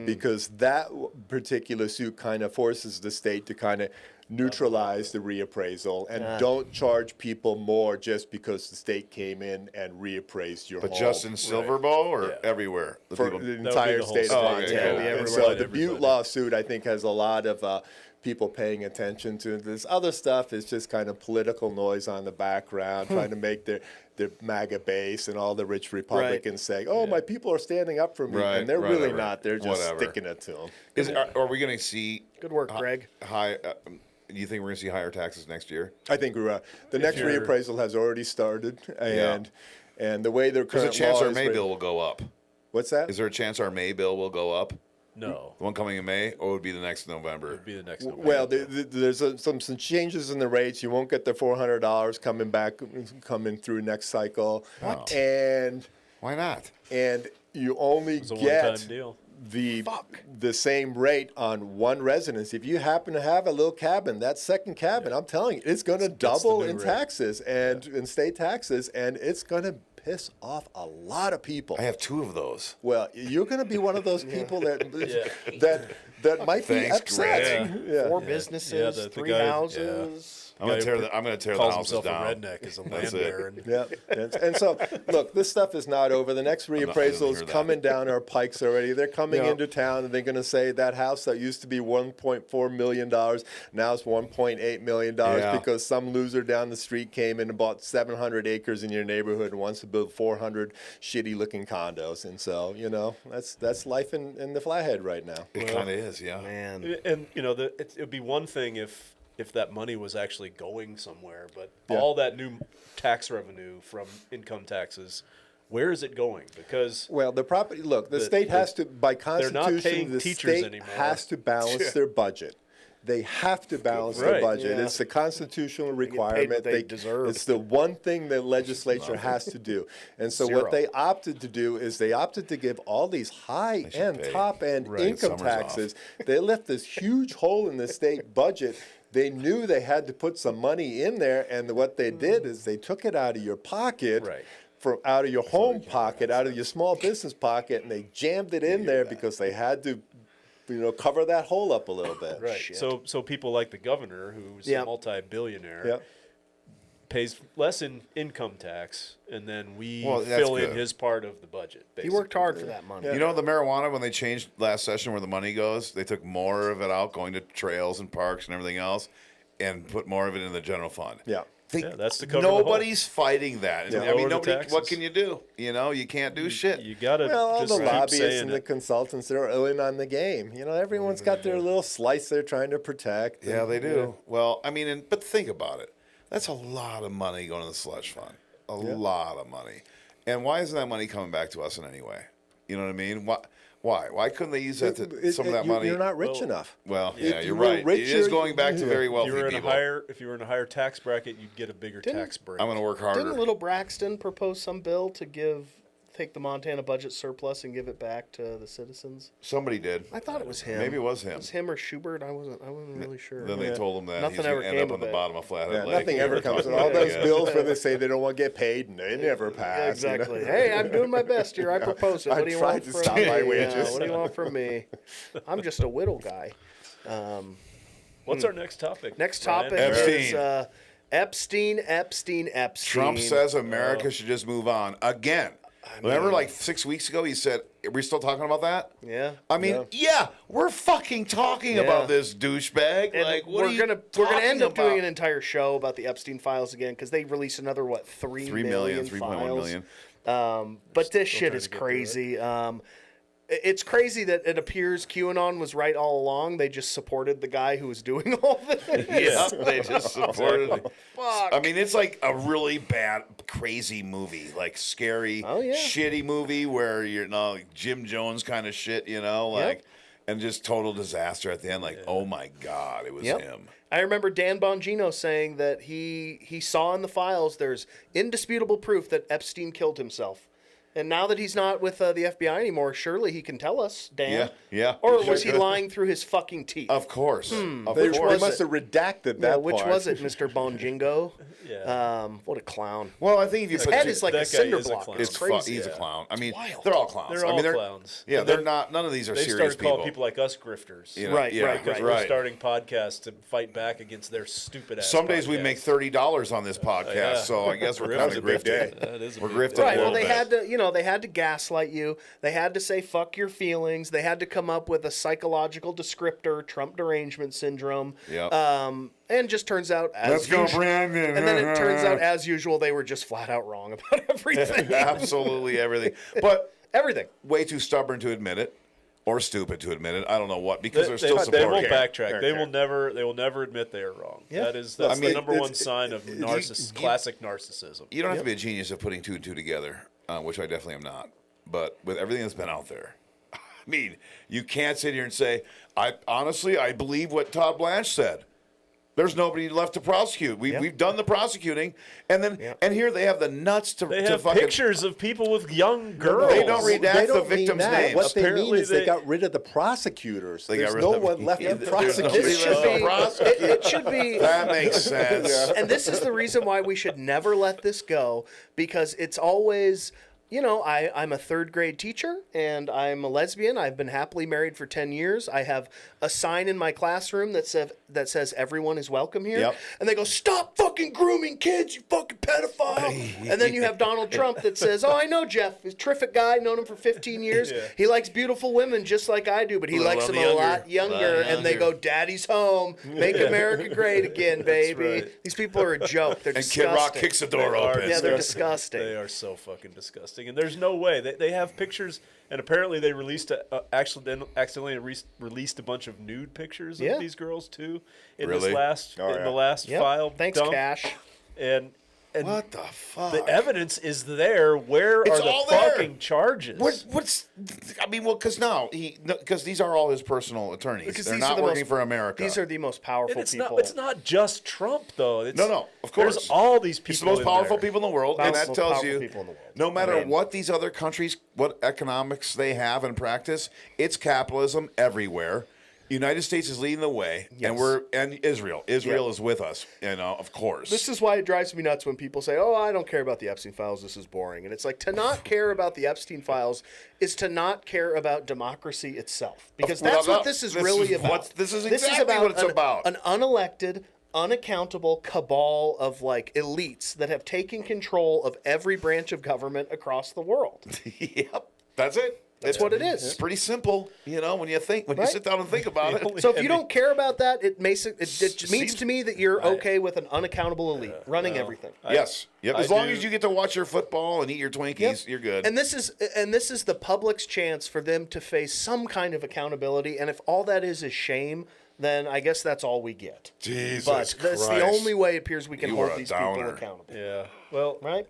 Because that particular suit kind of forces the state to kind of neutralize the reappraisal and don't charge people more just because the state came in and reappraised your But home. just in Silverbow or Yeah. everywhere? The For people- the be entire the whole state state. of Oh, okay, Montana. cool. And Everybody, so the Butte everybody. lawsuit, I think, has a lot of people paying attention to it. This other stuff is just kind of political noise on the background, trying to make their MAGA base and all the rich Republicans saying, oh, my people are standing up for me. Right, And they're right, really right. not. They're just Whatever. sticking it to them. Are we going to see Good work, Greg. high? Do you think we're going to see higher taxes next year? I think we're the next you're- reappraisal has already started. And the way their There's a current chance law our is May written- bill will go up. What's that? Is there a chance our May bill will go up? No, The one coming in May, or would it be the next November? it'd be the next November. Well, there's some changes in the rates. You won't get the $400 coming through next cycle. What? And Why not? you only It's a get one-time deal. the same rate on one residence. If you happen to have a little cabin, that second cabin, I'm telling you, it's going to double new in rate. taxes and in state taxes, and it's going to piss off a lot of people. I have two of those. Well, you're going to be one of those people that might be Thanks, upset. Greg. Yeah. 4 businesses, Yeah, the 3 guy- houses. I'm going to tear who the calls houses himself down. a redneck as a That's land it. baron. Yeah, and so look, this stuff is not over. The next I didn't reappraisal hear is that. coming down our pikes already. They're coming Yeah. into town, and they're going to say that house that used to be $1.4 million now it's $1.8 million Yeah. because some loser down the street came in and bought 700 acres in your neighborhood and wants to build 400 shitty-looking condos. And so, you know, that's life in the Flathead right now. It kind of is, yeah. Man. And you know, it would be one thing if that money was actually going somewhere, but Yeah. all that new tax revenue from income taxes, where is it going? Because Well, the property. Look, the The- state has the- to, by they're not constitution, paying the teachers state anymore. has to balance their budget. They have to balance their Right. budget. Yeah. It's a constitutional paid what requirement. they deserve. It's the one thing the legislature has to do. And so Zero. what they opted to do is they opted to give all these high-end, pay. top-end Right. income Summers off. taxes. They left this huge hole in the state budget. They knew they had to put some money in there, and what they did is they took it out of your pocket. Right. From out of your home pocket, out of your small business pocket, and they jammed it in there because they had to, cover that hole up a little bit. right, so people like the governor, who's Yep. a multi-billionaire, Yep. pays less in income tax, and then we Well, that's fill in good. his part of the budget. He Basically. worked hard for that money. You know the marijuana, when they changed last session where the money goes, they took more of it out going to trails and parks and everything else and put more of it in the general fund. Yeah. Yeah, that's to cover the hole. Nobody's fighting that. Yeah. I mean, Lower the what taxes. can you do? You can't do shit. You gotta Well, all just the keep lobbyists saying and the it. consultants that are in on the game. Everyone's got their little slice they're trying to protect. Yeah, they do. Well, I mean, but think about it. That's a lot of money going to the slush fund. A lot of money. And why isn't that money coming back to us in any way? You know what I mean? Why? Why couldn't they use that some of that money? You're not rich enough. Well, If yeah, you you're were right. rich, It is you're- going back to very If wealthy you were in people. if you were in a higher tax bracket, you'd get a bigger tax break. I'm going to work harder. Didn't Little Braxton propose some bill to take the Montana budget surplus and give it back to the citizens? Somebody did. I thought it was him. Maybe it was him. It was him or Schubert. I wasn't really sure. Then they told him that Nothing he's ever going to end came up on of the it. bottom of Flathead Yeah, Lake. nothing We ever were comes talking with all about those that. bills where they say they don't want to get paid and they never pass. Yeah, exactly. Hey, I'm doing my best here. I proposed it. I What do you tried want to from stop me? my Yeah, wages. what do you want from me? I'm just a whittle guy. What's our next topic? Next Ryan? topic is Epstein. Trump says America should just move on. Again. Remember like 6 weeks ago he said, are we still talking about that? Yeah. I mean, yeah, we're fucking talking about this douchebag. And Like, what are you we're gonna end up talking doing an about? entire show about the Epstein files again because they released another 3 million 3.1 files. million. But this shit trying is to get through crazy. It's crazy that it appears QAnon was right all along. They just supported the guy who was doing all this. Yeah, they just supported it. Fuck. I mean, it's like a really bad, crazy movie, like scary, Oh, yeah. shitty movie where Jim Jones kind of shit, like, and just total disaster at the end. Like, oh my God, it was Yep. him. I remember Dan Bongino saying that he saw in the files there's indisputable proof that Epstein killed himself. And now that he's not with the FBI anymore, surely he can tell us, Dan. Yeah. Or Sure was he could. lying through his fucking teeth? Of course. Of They course. must have redacted that Yeah, which part. was it, Mr. Bonjingo? Yeah. What a clown. Well, I think if you His put head is like that a guy cinder is a block. clown. It's crazy. He's a clown. I mean, wild. they're all clowns. They're I all mean, clowns. Yeah, And they're not. None of these are They serious started calling people. people like us grifters. You know, Right, yeah, right, Because right. we're starting podcasts to fight back against their stupid ass. Some days we podcasts. make $30 on this podcast, yeah. so I guess we're That kind was of a big day. grifting. That is a We're big grifting day. a Right. Well, little bit. they had to gaslight you. They had to say "fuck your feelings." They had to come up with a psychological descriptor, Trump derangement syndrome. Yep. And just turns out, as Let's go, usual, Brandon. and then it turns out, as usual, they were just flat out wrong about everything. Absolutely everything. But Everything. way too stubborn to admit it, or stupid to admit it. I don't know what, because they're still they supporting won't it. backtrack. They will never admit they are wrong. Yeah. That's I mean, the number one it's- sign of classic narcissism. You don't have to be a genius of putting two and two together, which I definitely am not. But with everything that's been out there, I mean, you can't sit here and say, I believe what Todd Blanche said. There's nobody left to prosecute. We've done the prosecuting, and here they have the nuts to They have fucking pictures of people with young girls. They don't redact They the don't mean victims' that. names. What they mean Apparently is they they- got rid of the prosecutors. They got There's rid no of one left to There's prosecute. nobody This should left to be. prosecute. It should be. That makes sense. And this is the reason why we should never let this go, because it's always, I'm a third grade teacher and I'm a lesbian. I've been happily married for 10 years. I have a sign in my classroom that says everyone is welcome here. Yep. And they go, stop fucking grooming kids, you fucking pedophile. And then you have Donald Trump that says, oh, I know Jeff. He's a terrific guy. Known him for 15 years. Yeah. He likes beautiful women just like I do, but he likes them a lot younger. And they go, daddy's home. Make America great again, baby. right. These people are a joke. They're And disgusting. Kid Rock kicks the door They are open. Yeah, they're disgusting. They are so fucking disgusting, and there's no way they have pictures. And apparently, they released accidentally released a bunch of nude pictures Yeah. of these girls too in Really? this last Oh, yeah. the last Yep. file. Thanks, dump. Cash. And What the fuck? the evidence is there. Where It's are the all there. fucking charges? Because these are all his personal attorneys. Because They're these are not the working most- for America. These are the most powerful And it's people. not. It's not just Trump though. It's, No, of course. There's all these people. He's the most in powerful there. people in the world, and that Most tells powerful you, people in the world. no matter Man. what these other countries, what economics they have and practice, it's capitalism everywhere. United States is leading the way, Yes. and Israel. Israel Yeah. is with us, of course. This is why it drives me nuts when people say, "Oh, I don't care about the Epstein files. This is boring." And it's like, to not care about the Epstein files is to not care about democracy itself, because Well, that's no, what this is this really is about. what- this is exactly what it's about. An unelected, unaccountable cabal of like elites that have taken control of every branch of government across the world. Yep, that's it. That's what it is. It's pretty simple, you know, when you Right? sit down and think about it. So if you don't care about that, it means to me that you're okay with an unaccountable elite running everything. Yes. Yep. As long do. as you get to watch your football and eat your Twinkies, you're good. And this is the public's chance for them to face some kind of accountability. And if all that is shame, then I guess that's all we get. Jesus But that's the Christ. only way it appears we can You are hold a these people downer. accountable. Yeah. Well, Right?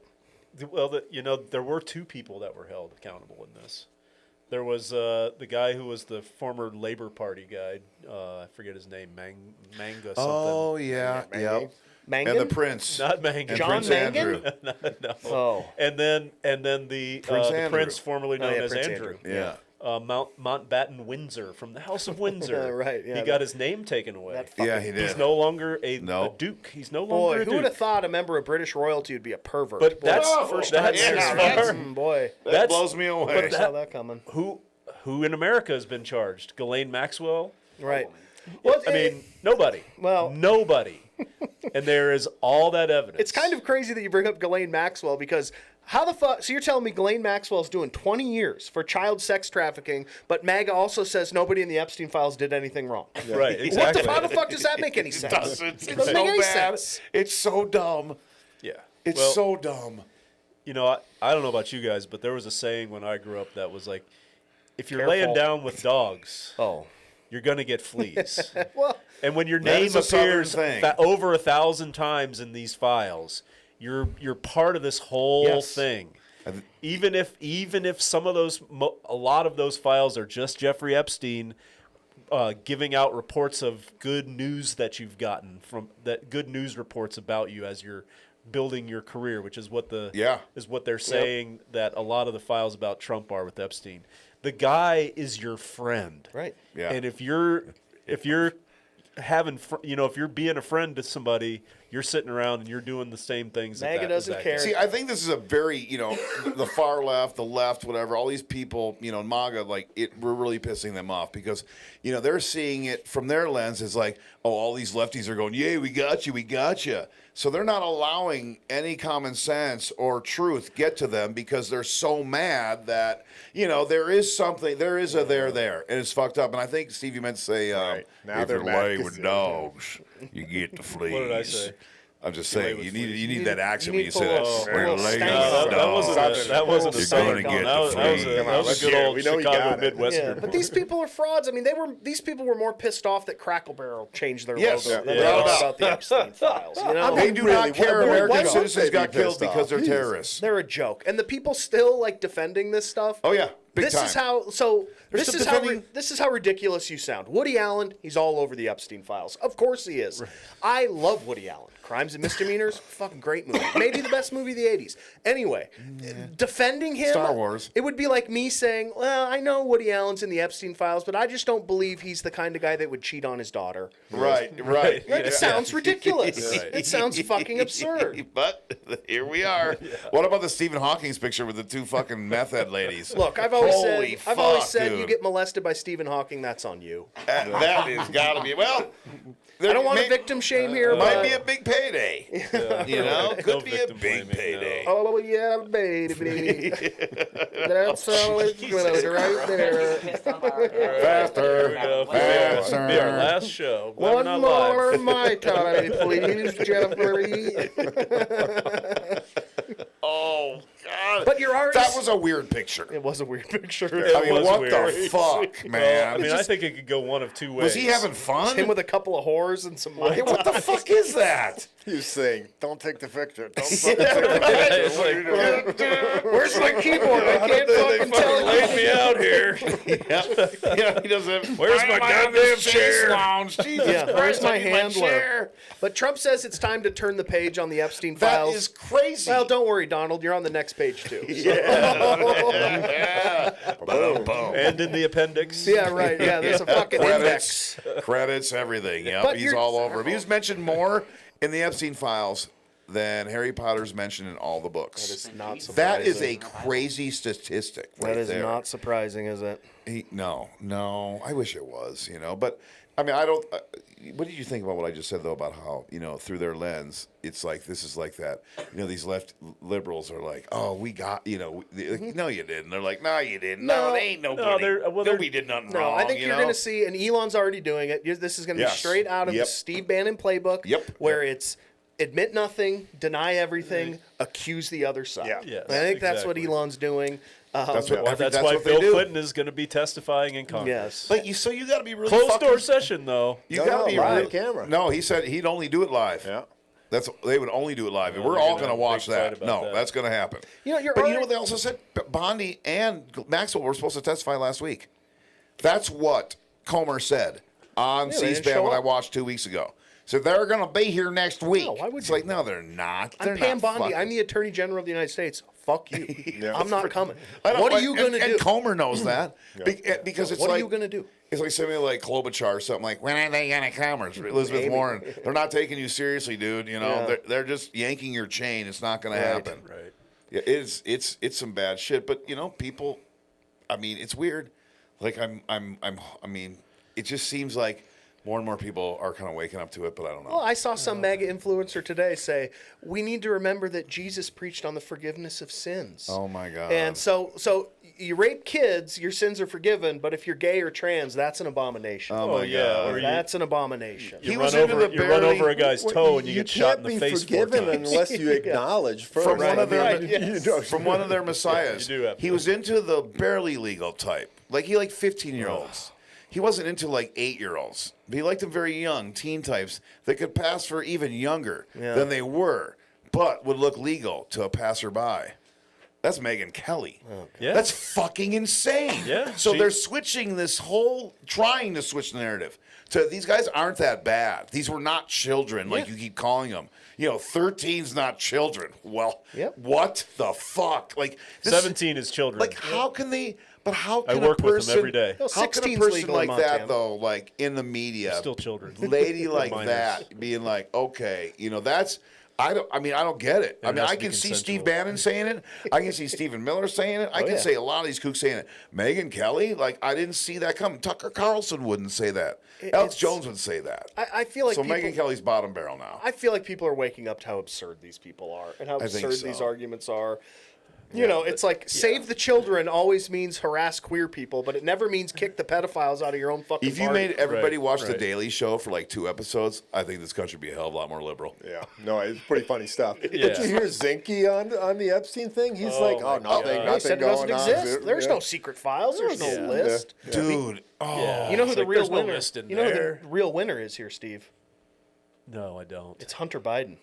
there were two people that were held accountable in this. There was the guy who was the former Labor Party guy. I forget his name. Manga something. Oh, yeah. Yep. Mangan? And the Prince. Not Manga. And John Prince Mangan? Andrew. No. Oh. And then the Prince the Andrew. Prince, formerly known as Prince Andrew. Yeah. Mountbatten Windsor from the House of Windsor. Right, yeah, he got his name taken away. That Yeah, he did. He's no longer a duke. He's no longer Boy, a who would duke. have thought a member of British royalty would be a pervert? But Boy, that's Oh, first that's time as as far. boy. That That's- blows me away. I saw that coming. Who in America has been charged? Ghislaine Maxwell? Right. Well, I mean, nobody. well- nobody. And there is all that evidence. it's kind of crazy that you bring up Ghislaine Maxwell because how the fuck? So you're telling me Ghislaine Maxwell's doing 20 years for child sex trafficking, but MAGA also says nobody in the Epstein files did anything wrong. right. Exactly. How the fuck does that make any sense? It's It doesn't so make any bad. sense. It's so dumb. Yeah. It's Well, so dumb. You know, I don't know about you guys, but there was a saying when I grew up that was like, if you're Careful. laying down with dogs, Oh. you're gonna get fleas. Well, And when your That name is a Southern appears thing. over 1,000 times in these files, you're part of this whole Yes. thing. Even if some of those, a lot of those files are just Jeffrey Epstein giving out reports of good news that you've gotten from that good news reports about you as you're building your career, which is what they're saying that a lot of the files about Trump are with Epstein. The guy is your friend, right. Yeah. and if you're having, if you're being a friend to somebody, you're sitting around and you're doing the same things. MAGA doesn't care. See, I think this is a very, the far left, the left, whatever, all these people, MAGA, we're really pissing them off because, they're seeing it from their lens as like, oh, all these lefties are going, yay, we got you. So they're not allowing any common sense or truth get to them because they're so mad that, there is a there, and it's fucked up. And I think, Steve, you meant to say, Now if they're you mad lay 'cause with they're- dogs, you get the fleas. What did I say? I'm just saying, you need that accent you when you need say that. full- When full you lay stank with on it. dogs. That wasn't a You're saying. gonna get That was the a fleas. good old We know you Chicago got it. Midwestern. Yeah, but these people are frauds. I mean, these people were more pissed off that Crackle Barrel changed their Yes. logo than Yeah. they are Yeah. about the Epstein files. You know? They do Really, not care why American wouldn't citizens they got be killed pissed because off? they're Jesus. terrorists. They're a joke, and the people still defending this stuff. Oh, yeah. Big This time. is how. So They're this still is how. defending- This is how ridiculous you sound. Woody Allen, he's all over the Epstein files. Of course he is. I love Woody Allen. Crimes and Misdemeanors, fucking great movie. Maybe the best movie of the '80s. Anyway, defending him. Star Wars. It would be like me saying, "Well, I know Woody Allen's in the Epstein files, but I just don't believe he's the kind of guy that would cheat on his daughter." Right. It sounds ridiculous. It sounds fucking absurd. But here we are. What about the Stephen Hawking's picture with the two fucking meth head ladies? Look, I've always Holy said fuck, you dude. get molested by Stephen Hawking, that's on you. That has got to be. Well, I don't want to victim shame here, Might but be a big payday. Could be a victim big blaming, payday. oh yeah, baby, that's all it's right there. Faster. Be our Faster. last show. Glad we're One not more live. my time, please, Jennifer. Oh, God. But you're already. That was a weird picture. It was a weird picture. I mean, was what weird. the fuck, man? I mean, I think it could go one of two ways. Was he having fun? Him with a couple of whores and some. Hey, what the fuck is that? He was saying, "Don't take the picture. Don't It's fucking take the like, picture." Where's my keyboard? I can't fucking tell you. laid me out here. Yeah, he doesn't. Where's my goddamn chair? Lounge? Jesus Yeah, where's Christ, my I need handler? chair. But Trump says it's time to turn the page on the Epstein That files. is crazy. Well, don't worry, Donald. You're on the next page too. Boom, boom. And in the appendix. Yeah, right. Yeah, there's a fucking index. Credits, everything. Yep, But he's you're- all over him. He was mentioned more in the Epstein files than Harry Potter's mentioned in all the books. That is not surprising. That is a crazy statistic right That is there. not surprising, is it? No, I wish it was, but I mean, I don't. What did you think about what I just said though about how through their lens, it's like this is like that. These left liberals are like, oh, we got no, you didn't. They're like, no, you didn't. No, they ain't nobody. Nobody did nothing No, wrong. I think you're going to see, and Elon's already doing it. This is going to be straight out of the Steve Bannon playbook, where it's admit nothing, deny everything, accuse the other side. Yeah. I think that's what Elon's doing. That's That's why what Bill they do. Clinton is going to be testifying in Congress. Yes. But you got to be really Closed door session, though. You got to be live really camera. No, he said he'd only do it live. Yeah. They would only do it live, and No, we're they're all gonna going to have a watch big fight that. about No, that. that's going to happen. You're But you already- know what they also said? Bondi and Maxwell were supposed to testify last week. That's what Comer said on they didn't C-SPAN show when I up. watched 2 weeks ago. So they're going to be here next week. No, why would it's you? like, no, they're not. They're I'm Pam not Bondi. fucking- I'm the Attorney General of the United States. Fuck you. Yeah. I'm not coming. I don't What are like- you going to do? And Comer knows that because it's What like, are you going to do? It's like something like Klobuchar or something like, when are they going to come? Or Elizabeth Maybe. Warren. They're not taking you seriously, dude. Yeah. They're just yanking your chain. It's not going to Right. happen. Right. Yeah, it's some bad shit. But people, I mean, it's weird. Like I mean, it just seems like more and more people are kind of waking up to it. But I don't know. Well, I saw some MAGA influencer today say, we need to remember that Jesus preached on the forgiveness of sins. Oh my God. And so you rape kids, your sins are forgiven, but if you're gay or trans, that's an abomination. Oh my yeah, God. or you- That's an abomination. He You was run into over, the you run barely- over a guy's toe and you get shot in the can't face be 4 forgiven times. unless you acknowledge first. From one of their Right, yes. from one of their messiahs. You do have to. He was into the barely legal type. Like he liked 15-year-olds. He wasn't into like 8-year-olds. He liked them very young, teen types that could pass for even younger than they were, but would look legal to a passerby. That's Megyn Kelly. Yeah. That's fucking insane. Yeah, So she- they're switching this whole, trying to switch the narrative. To these guys aren't that bad. These were not children like you keep calling them. 13's not children. Well, Yep. what the fuck? Like this, 17 is children. Like how can they? But how can work a with them person? every day. No, How can a 16's person legal like in that Montana. though, like in the media, Still children. lady like Minors. that, being like, okay, that's. I don't get it. It I mean, has I to be can see consensual. Steve Bannon saying it. I can see Stephen Miller saying it. I can yeah. say a lot of these kooks saying it. Megyn Kelly, like I didn't see that coming. Tucker Carlson wouldn't say that. Alex Jones would say that. I feel like So people, Megyn Kelly's bottom barrel now. I feel like people are waking up to how absurd these people are and how I think absurd so. these arguments are. It's like save the children always means harass queer people, but it never means kick the pedophiles out of your own fucking If you party. made everybody Right, watch The right. Daily Show for like 2 episodes, I think this country would be a hell of a lot more liberal. Yeah, no, it's pretty funny stuff. Did Yeah. you hear Zinke on the Epstein thing? He's like, my nothing, God. They said it going doesn't on. exist. There's no secret files. There's no Yeah. list. Dude, Yeah. You know who It's the like, real there's no winner? list in You know who there. the real winner is here, Steve? No, I don't. It's Hunter Biden.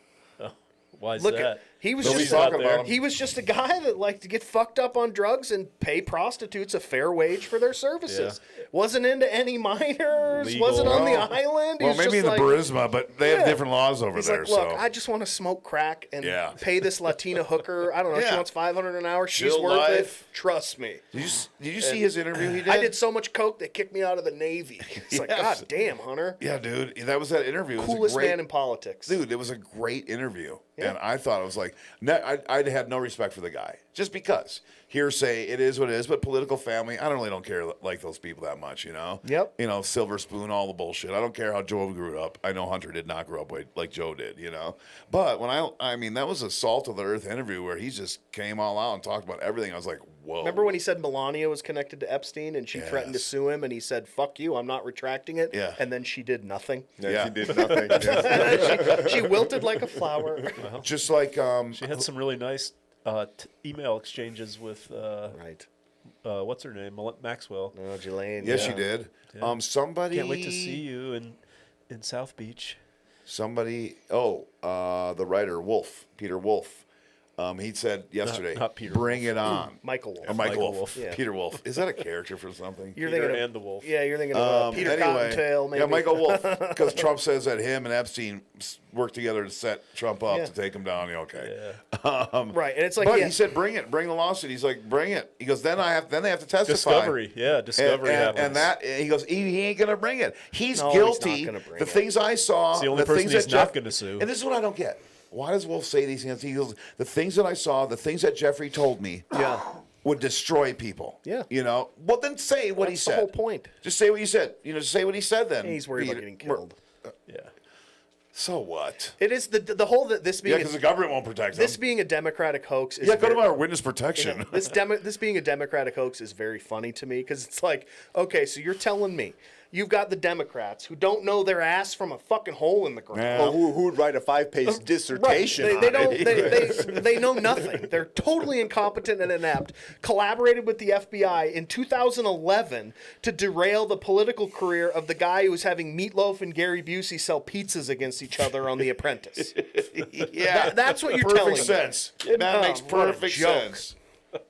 Why is Look that? at he was Nobody's just talking about him. he was just a guy that liked to get fucked up on drugs and pay prostitutes a fair wage for their services. Wasn't into any minors. Legal. Wasn't on the Oh. island. well, He's maybe in just the like, Barisma, but they have Yeah. different laws over He's there. like, look, so I just want to smoke crack and Yeah. pay this Latina hooker. I don't know. She Yeah. wants $500 an hour. She's Chill worth life. it. Trust me. did you see his interview he did? I did so much coke they kicked me out of the Navy. It's like, Yes. God damn, Hunter. Yeah, dude, that was that interview. It was a Coolest great, man in politics. Dude, it was a great interview, and I thought it was like I had no respect for the guy just because hearsay. It is what it is, but political family. I don't care like those people that much, Yep. Silver spoon, all the bullshit. I don't care how Joe grew up. I know Hunter did not grow up like Joe did, But when I mean, that was a salt of the earth interview where he just came all out and talked about everything. I was like, whoa. Remember when he said Melania was connected to Epstein and she threatened to Yes. sue him and he said, fuck you, I'm not retracting it. Yeah. And then she did nothing. Yeah. She did nothing. Yeah. She wilted like a flower. Just like She had some really nice email exchanges with Right. what's her name, Maxwell. Oh, Jelaine. yes, she did. Yeah. Somebody Can't wait to see you in South Beach. Somebody, the writer Peter Wolf. He said yesterday, not Peter bring it on. Michael Wolf. Or Michael Michael Wolf. Wolf. Yeah. Peter Wolf. Is that a character for something? You're Peter thinking of, and the Wolf. Yeah, you're thinking of Peter Cottontail, maybe. Yeah, Michael Wolf. Because Trump says that him and Epstein worked together to set Trump up Yeah. to take him down. Yeah, okay. Yeah. Right, and it's like, But yeah, he said, bring it. Bring the lawsuit. He's like, bring it. He goes, then they have to testify. Discovery. Yeah, discovery happens. And that he goes, he ain't gonna bring it. He's No, he's guilty. not gonna bring The it. things I saw, It's the only person things he's that not Jeff- gonna sue. And this is what I don't get. why does Wolf say these things? He goes, the things that I saw, the things that Jeffrey told me, would destroy people. Yeah. You know? Well, then say what he That's said. the whole point. Just say what you said. You know, just say what he said then. He's worried about getting killed. Yeah. So what? It is the whole that this being Yeah, because the government won't protect this them. being a Democratic hoax is Yeah, go to very- our witness protection. this being a Democratic hoax is very funny to me because it's like, okay, so you're telling me you've got the Democrats who don't know their ass from a fucking hole in the ground. Yeah. Well, who would write a 5-page dissertation? Right. They on don't. it? They know nothing. They're totally incompetent and inept. Collaborated with the FBI in 2011 to derail the political career of the guy who was having Meatloaf and Gary Busey sell pizzas against each other on The Apprentice. Yeah, That's what you're perfect telling me. sense. That makes what a perfect joke. sense.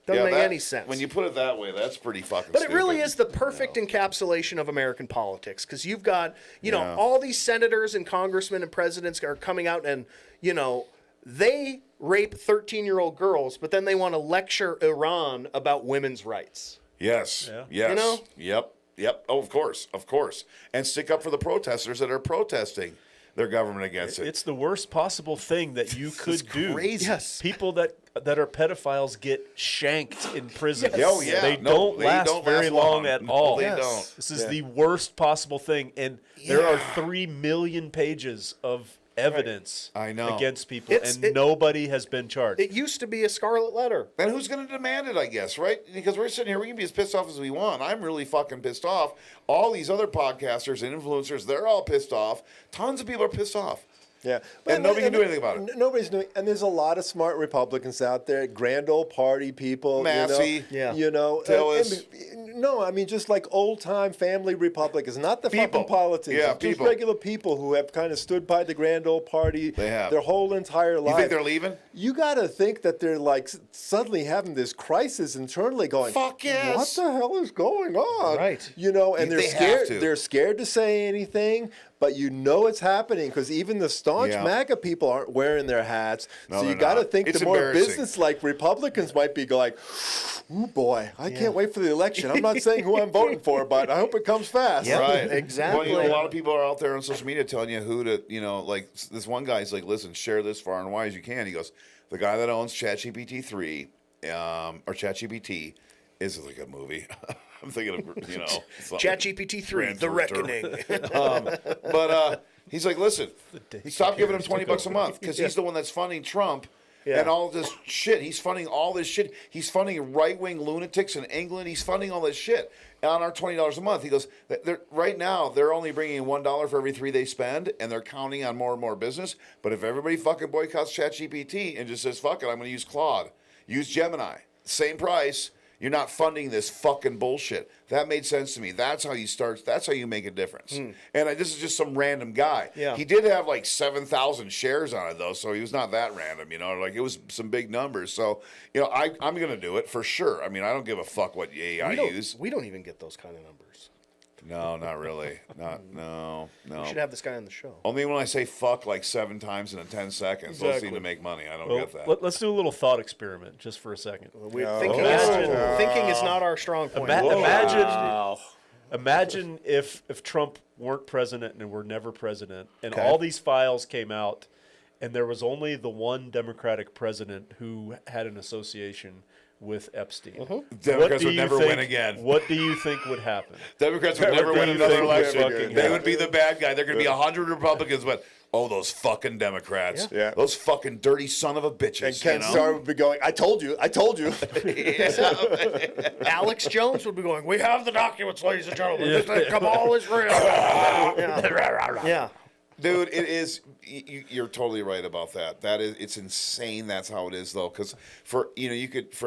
Doesn't make that- any sense. When you put it that way, that's pretty fucking But it really stupid. is the perfect encapsulation of American politics because you've got, you know, Yeah. all these senators and congressmen and presidents are coming out and, you know, they rape 13-year-old girls, but then they want to lecture Iran about women's rights. Yes. Yeah. Yes. You know? Yep. Oh, of course. And stick up for the protesters that are protesting their government against it. It's the worst possible thing that you could do. crazy. Yes. People that are pedophiles get shanked in prison. Yes. Oh, yeah. They No, don't they last don't very last long long. at No, all. they don't. This is the worst possible thing, and there are 3 million pages of evidence I know. against people, It's- and nobody has been charged. It used to be a scarlet letter. And who's going to demand it, I guess, right? Because we're sitting here, we can be as pissed off as we want. I'm really fucking pissed off. All these other podcasters and influencers, they're all pissed off. Tons of people are pissed off. Yeah, And nobody can do anything about it. Nobody's doing, and there's a lot of smart Republicans out there, grand old party people. Massey, you know, Tillis. no, I mean just like old time family Republicans, not the People. fucking politicians. Yeah, just people. regular people who have kind of stood by the grand old party. They have. their whole entire life. You think they're leaving? You got to think that they're like suddenly having this crisis internally, going, Fuck yes. what the hell is going on? Right. You know, and they're They have scared. to. They're scared to say anything. But you know it's happening because even the staunch Yeah. MAGA people aren't wearing their hats. No, so you they're got to not. think It's the more embarrassing. business-like Republicans might be like, "Ooh boy, I can't wait for the election. I'm not saying who I'm voting for, but I hope it comes fast." Yeah. Right. Exactly. Well, a lot of people are out there on social media telling you who to, like this one guy's like, listen, share this far and wide as you can. He goes, the guy that owns ChatGPT 3, or ChatGPT, is like a movie. I'm thinking of, something. ChatGPT 3, Grand The Tour. Reckoning. But he's like, listen, stop giving him $20 a month because he's the one that's funding Trump and all this shit. He's funding all this shit. He's funding right-wing lunatics in England. He's funding all this shit on our $20 a month. He goes, right now, they're only bringing in $1 for every 3 they spend, and they're counting on more and more business. But if everybody fucking boycotts ChatGPT and just says, fuck it, I'm going to use Claude, use Gemini, same price, you're not funding this fucking bullshit. That made sense to me. That's how you start. That's how you make a difference. And this is just some random guy. Yeah. He did have like 7,000 shares on it though, so he was not that random. Like it was some big numbers. So I'm gonna do it for sure. I mean, I don't give a fuck what AI use. We don't even get those kind of numbers. No, not really. No. We should have this guy on the show. Only when I say fuck like 7 times in 10 seconds. Those seem Exactly. to make money. I don't Well, get that. let's do a little thought experiment just for a second. Thinking is not our strong point. Imagine if Trump weren't president and were never president, and all these files came out, and there was only the one Democratic president who had an association with Epstein. Democrats would never win again. What do you think would happen? Democrats would What never do win you another think would election. fucking They happen? would be the bad guy. There could be 100 Republicans, but those fucking Democrats, Yeah. those fucking dirty son of a bitches. And Ken Starr would be going, I told you. Alex Jones would be going, we have the documents, ladies and gentlemen. This cabal is real. Yeah. Dude, it is. You're totally right about that. It's insane. That's how it is, though. Because for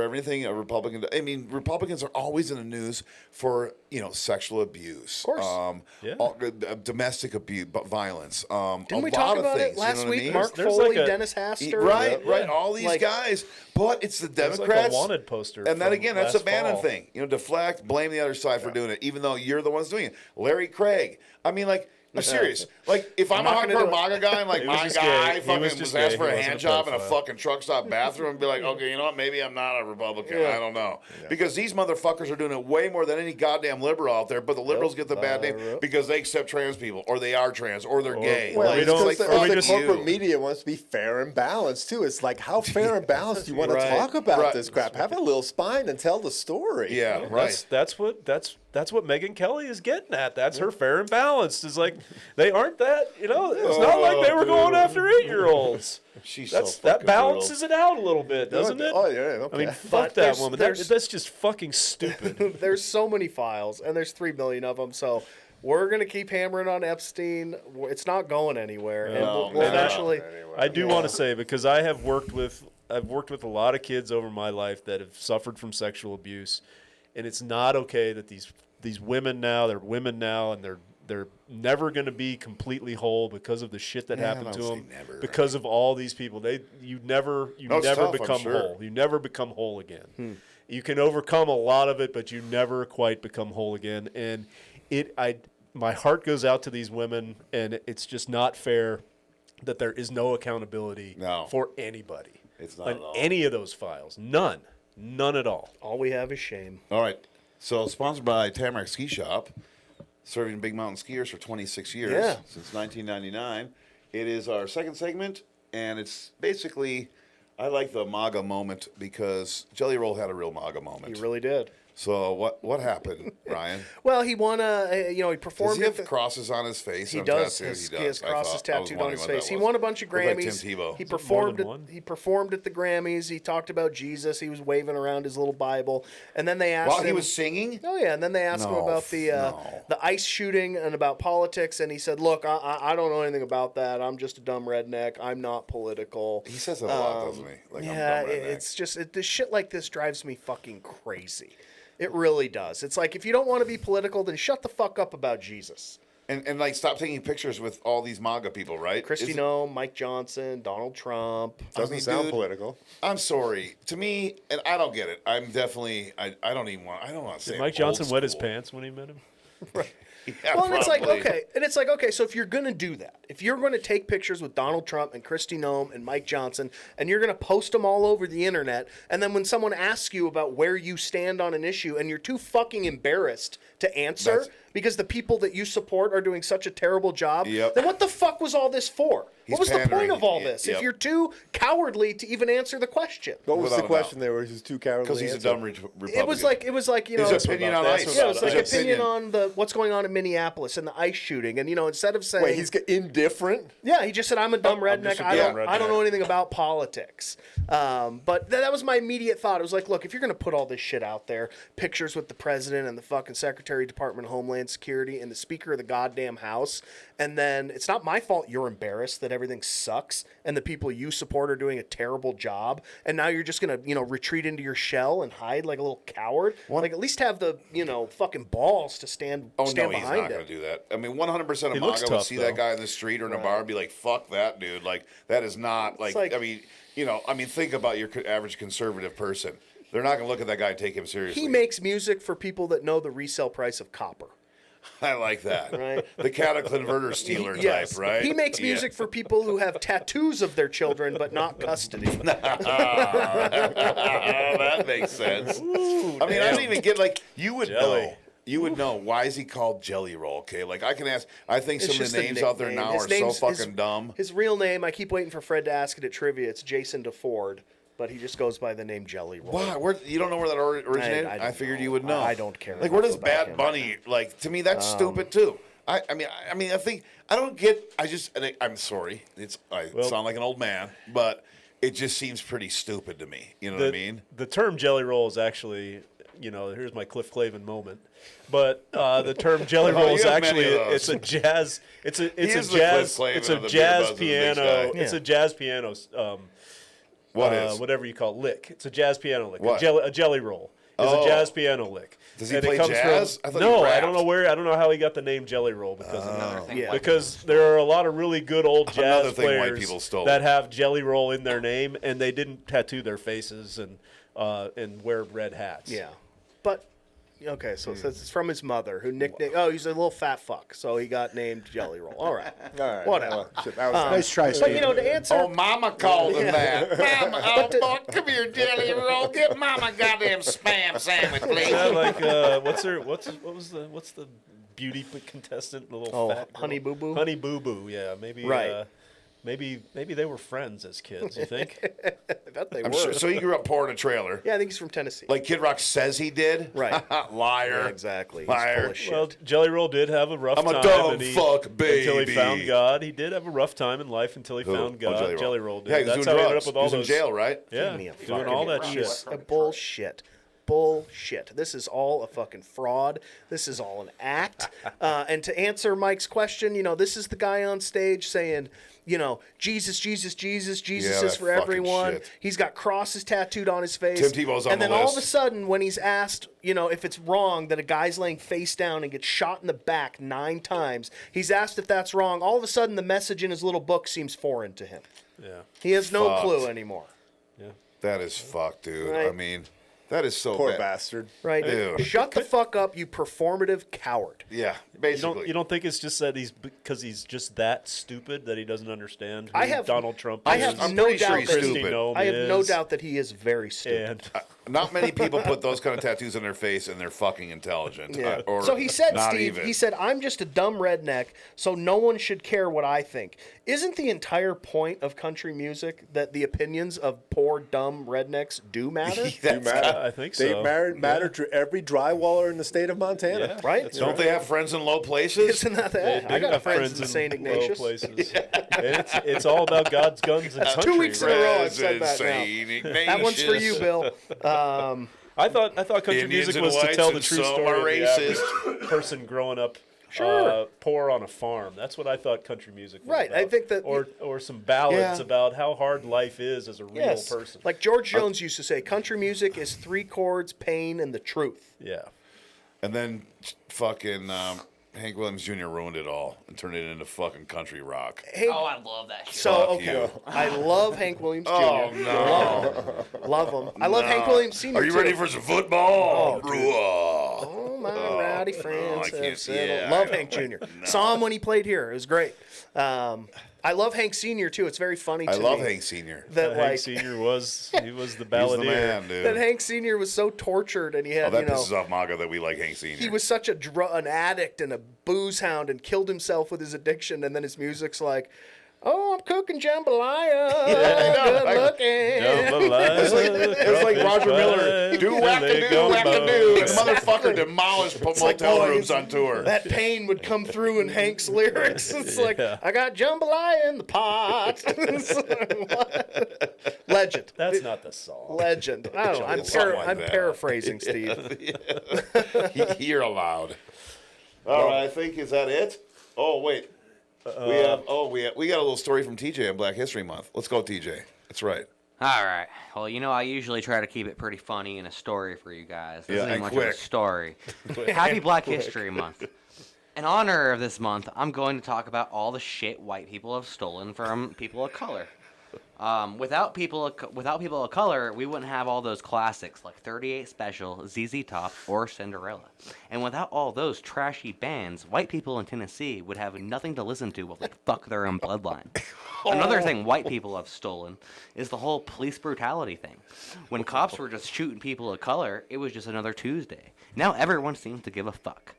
everything a Republican. I mean, Republicans are always in the news for sexual abuse, of course, domestic abuse, violence. Didn't we talk about it last week? Mark There's Foley, like a- Dennis Hastert. Right. All these guys, but it's the There's Democrats. like a wanted poster. And then from again, that's a last Bannon fall. thing. Deflect, blame the other side for doing it, even though you're the ones doing it. Larry Craig. I mean, like, I'm serious. Like, if I'm a not gonna hardcore do it. MAGA guy, and like He was my just guy gay. He fucking was was just asked gay. for He a wasn't hand a job in a pedophile. fucking truck stop bathroom and be like, okay, you know what? Maybe I'm not a Republican. I don't know. Because these motherfuckers are doing it way more than any goddamn liberal out there, but the liberals get the bad name because they accept trans people, or they are trans, or they're gay. Well, we it's don't- because or we the just- corporate media wants to be fair and balanced too. It's like, how fair and balanced do you want to talk about this crap? Have a little spine and tell the story. Yeah, right. That's what Megyn Kelly is getting at. That's her fair and balanced. It's like they aren't that. It's not like they were going after 8-year-olds. She's That balances it out a little bit, doesn't it? Oh, yeah. Okay. I mean, fuck But that there's- woman. there's- That's just fucking stupid. There's so many files, and there's 3 million of them. So we're gonna keep hammering on Epstein. It's not going anywhere, and we'll eventually. I do want to say, because I've worked with a lot of kids over my life that have suffered from sexual abuse, and it's not okay that these women now, they're women now, and they're never going to be completely whole because of the shit that happened to them. Because of all these people, you never tough, become I'm sure. whole. You never become whole again. You can overcome a lot of it, but you never quite become whole again. And my heart goes out to these women, and it's just not fair that there is no accountability for anybody. It's not on at all. any of those files. None at all. All we have is shame. All right. So, sponsored by Tamarack Ski Shop, serving Big Mountain skiers for 26 years, Yeah. since 1999. It is our second segment, and it's basically, I like the MAGA moment because Jelly Roll had a real MAGA moment. He really did. So what happened, Ryan? Well, he won he Does performed. he at have the- crosses on his face? He and does. tattoos? He has crosses tattooed on his face. He was. won a bunch of Looked like Grammys. Tim Tebow. He more performed. than one? He performed at the Grammys. He talked about Jesus. He was waving around his little Bible, and then they asked While him. he was singing? Oh yeah, and then they asked him No, about the ICE shooting and about politics, and he said, "Look, I don't know anything about that. I'm just a dumb redneck. I'm not political." He says that a lot, doesn't he? Like, Yeah, I'm dumb redneck. it's just this shit like this drives me fucking crazy. It really does. It's like, if you don't want to be political, then shut the fuck up about Jesus. And like, stop taking pictures with all these MAGA people, right? Kristi Noem, Mike Johnson, Donald Trump. Doesn't sound political. I'm sorry. To me, and I don't get it. I'm definitely. I don't want to say. Did Mike I'm old Johnson wet his school. pants when he met him? Yeah, Well, and it's like, probably. okay, so if you're going to do that, if you're going to take pictures with Donald Trump and Kristi Noem and Mike Johnson, and you're going to post them all over the internet, and then when someone asks you about where you stand on an issue and you're too fucking embarrassed to answer because the people that you support are doing such a terrible job, then what the fuck was all this for? What was the point pandering. of all this? Yep. If you're too cowardly to even answer the question. What was Without the a question doubt. there? Was too cowardly? Because he's a answer? dumb Republican. It was like you know, His opinion on ICE. yeah, it was like His opinion on what's going on in Minneapolis and the ICE shooting, and instead of saying, Wait, he's indifferent. yeah, he just said, "I'm a dumb redneck. just a I dumb don't redneck." know anything about politics." But that was my immediate thought. It was like, look, if you're going to put all this shit out there, pictures with the president and the fucking Secretary of Department of Homeland Security and the Speaker of the goddamn House, and then it's not my fault you're embarrassed that everything sucks and the people you support are doing a terrible job, and now you're just going to retreat into your shell and hide like a little coward. Like, at least have the fucking balls to stand Oh, no, he's behind not it. going to do that. I mean, 100% of He looks MAGA would tough, see though. that guy in the street or in a bar and be like, fuck that dude. Like, that is not, like, like- I mean, think about your average conservative person. They're not going to look at that guy and take him seriously. He makes music for people that know the resale price of copper. I like that. Right. The cattle converter stealer Yes. type, right? He makes Yeah. music for people who have tattoos of their children but not custody. That makes sense. I mean, I don't even get, like, you would Jelly. know. You would know. Why is he called Jelly Roll? Okay, like, I can ask. I think It's some of just the a names out there nickname. now His are so name's- fucking dumb. His real name, I keep waiting for Fred to ask it at trivia. It's Jason DeFord, but he just goes by the name Jelly Roll. Why? You don't know where that originated? I I, don't figured know. you would know. I don't care Like, where enough does about Bad him. Bunny? Like, to me, that's stupid too. I think I don't get. I'm sorry. I sound like an old man, but it just seems pretty stupid to me. You know what I mean? The term jelly roll is actually, here's my Cliff Clavin moment. But the term jelly Oh, roll you is have many actually of those. it's a jazz it's a is the jazz Cliff Clavin it's of a the jazz beer buzz and the big piano guy. it's a jazz piano What is? whatever you call it, lick. It's a jazz piano lick. What? A jelly roll is Oh. a jazz piano lick. Does he And it play comes jazz? I From, thought he no, I rapped. don't know where. I don't know how he got the name Jelly Roll because of that. Yeah. Because there are a lot of really good old Another jazz thing white players people stole. that have Jelly Roll in their name, and they didn't tattoo their faces and wear red hats. Yeah. But Okay, so it says it's from his mother, who nicknamed. Oh, he's a little fat fuck, so he got named Jelly Roll. All right, whatever. Well, shit, that was Nice try, But Steve. you know, to answer. Oh, Mama called him that. Mama, boy, come here, Jelly Roll. Get Mama goddamn spam sandwich, please. Is that like what's the beauty contestant, the little fat girl? Honey Boo Boo? Honey Boo Boo, yeah, maybe. Right. Maybe they were friends as kids. You think? I bet they I'm were. sure. So he grew up poor in a trailer. Yeah, I think he's from Tennessee. Like Kid Rock says he did. Right. Liar. Yeah, exactly. He's Liar. full of shit. Well, Jelly Roll did have a rough I'm a time. dumb and he- fuck, Until he baby. found God. He did have a rough time in life until he found God. Oh, Jelly Roll did. Yeah, he was That's doing how he drugs. ended up with all he was those. in jail, right? Yeah, Give me a doing fucking all that piece shit. of bullshit. Bullshit. This is all a fucking fraud. This is all an act. And to answer Mike's question, you know, this is the guy on stage saying, you know, Jesus, Jesus, Jesus, Jesus Yeah, is that for fucking everyone. shit. He's got crosses tattooed on his face. Tim Tebow's on and the then all of a list. sudden, when he's asked, you know, if it's wrong that a guy's laying face down and gets shot in the back 9 times, he's asked if that's wrong. All of a sudden, the message in his little book seems foreign to him. Yeah. He has no Fucked. clue anymore. That is fucked, dude. Right. I mean, that is so Poor bad. bastard. Right? Ew. Shut the fuck up, you performative coward. Yeah, You basically. don't think it's just that because he's just that stupid that he doesn't understand who I have- Donald Trump I is? have I'm no pretty sure doubt he's that Kristi stupid. Noem I have no is, doubt that he is very stupid. And Not many people put those kind of tattoos on their face and they're fucking intelligent. Yeah. Or So he said, not Steve, even. he said, I'm just a dumb redneck, so no one should care what I think. Isn't the entire point of country music that the opinions of poor, dumb rednecks do matter? That's- I think They so. matter to every drywaller in the state of Montana. Yeah. Right? Don't they have friends in low places? Isn't that They that? do I got have friends in St. low Ignatius. places. And it's all about God's guns and country. 2 weeks in a row I've Friends said in that now. St. Ignatius. That one's for you, Bill. I thought country Indians music and was to whites tell the and true some story are of the racist. average person growing up Sure. poor on a farm. That's what I thought country music was Right, about. I think that- or some ballads Yeah. about how hard life is as a real Yes. person. Like George Jones used to say, country music is 3 chords, pain, and the truth. yeah. And then fucking Hank Williams Jr. ruined it all and turned it into fucking country rock. Hank, Oh, I love that shit. so, Fuck okay, you. I love Hank Williams Jr. Oh, no. Love him. I love Hank Williams Sr. Are you too. ready for some football? Oh, my rowdy friends. I can't- have settled. yeah, Love I Hank know. Jr. Saw him when he played here. It was great. I love Hank Sr. too. It's very funny to I me. love Hank Sr. That Hank like Sr. was the He's the balladeer. man, dude. that Hank Sr. was so tortured and he had, Oh, that you know, pisses off MAGA that we like Hank Sr. he was such an addict and a booze hound and killed himself with his addiction, and then his music's like, oh, I'm cooking jambalaya, good looking. It was like Roger Miller. Do whack-a-do, whack-a-do. And motherfucker demolished motel boy, rooms on tour. That pain would come through in Hank's lyrics. It's like, I got jambalaya in the pot. Legend. That's not the song. Legend. I don't know. Something like I'm that. paraphrasing, Steve. You're allowed. All right, I think, is that it? Oh, wait. We got a little story from TJ on Black History Month. Let's go, TJ. That's right. All right. Well, you know, I usually try to keep it pretty funny and a story for you guys. This Yeah, isn't and much quick. of a story. Happy Black History Month. In honor of this month, I'm going to talk about all the shit white people have stolen from people of color. Without people of color, we wouldn't have all those classics like 38 Special, ZZ Top, or Cinderella. And without all those trashy bands, white people in Tennessee would have nothing to listen to while they fuck their own bloodline. Another thing white people have stolen is the whole police brutality thing. When cops were just shooting people of color, it was just another Tuesday. Now everyone seems to give a fuck.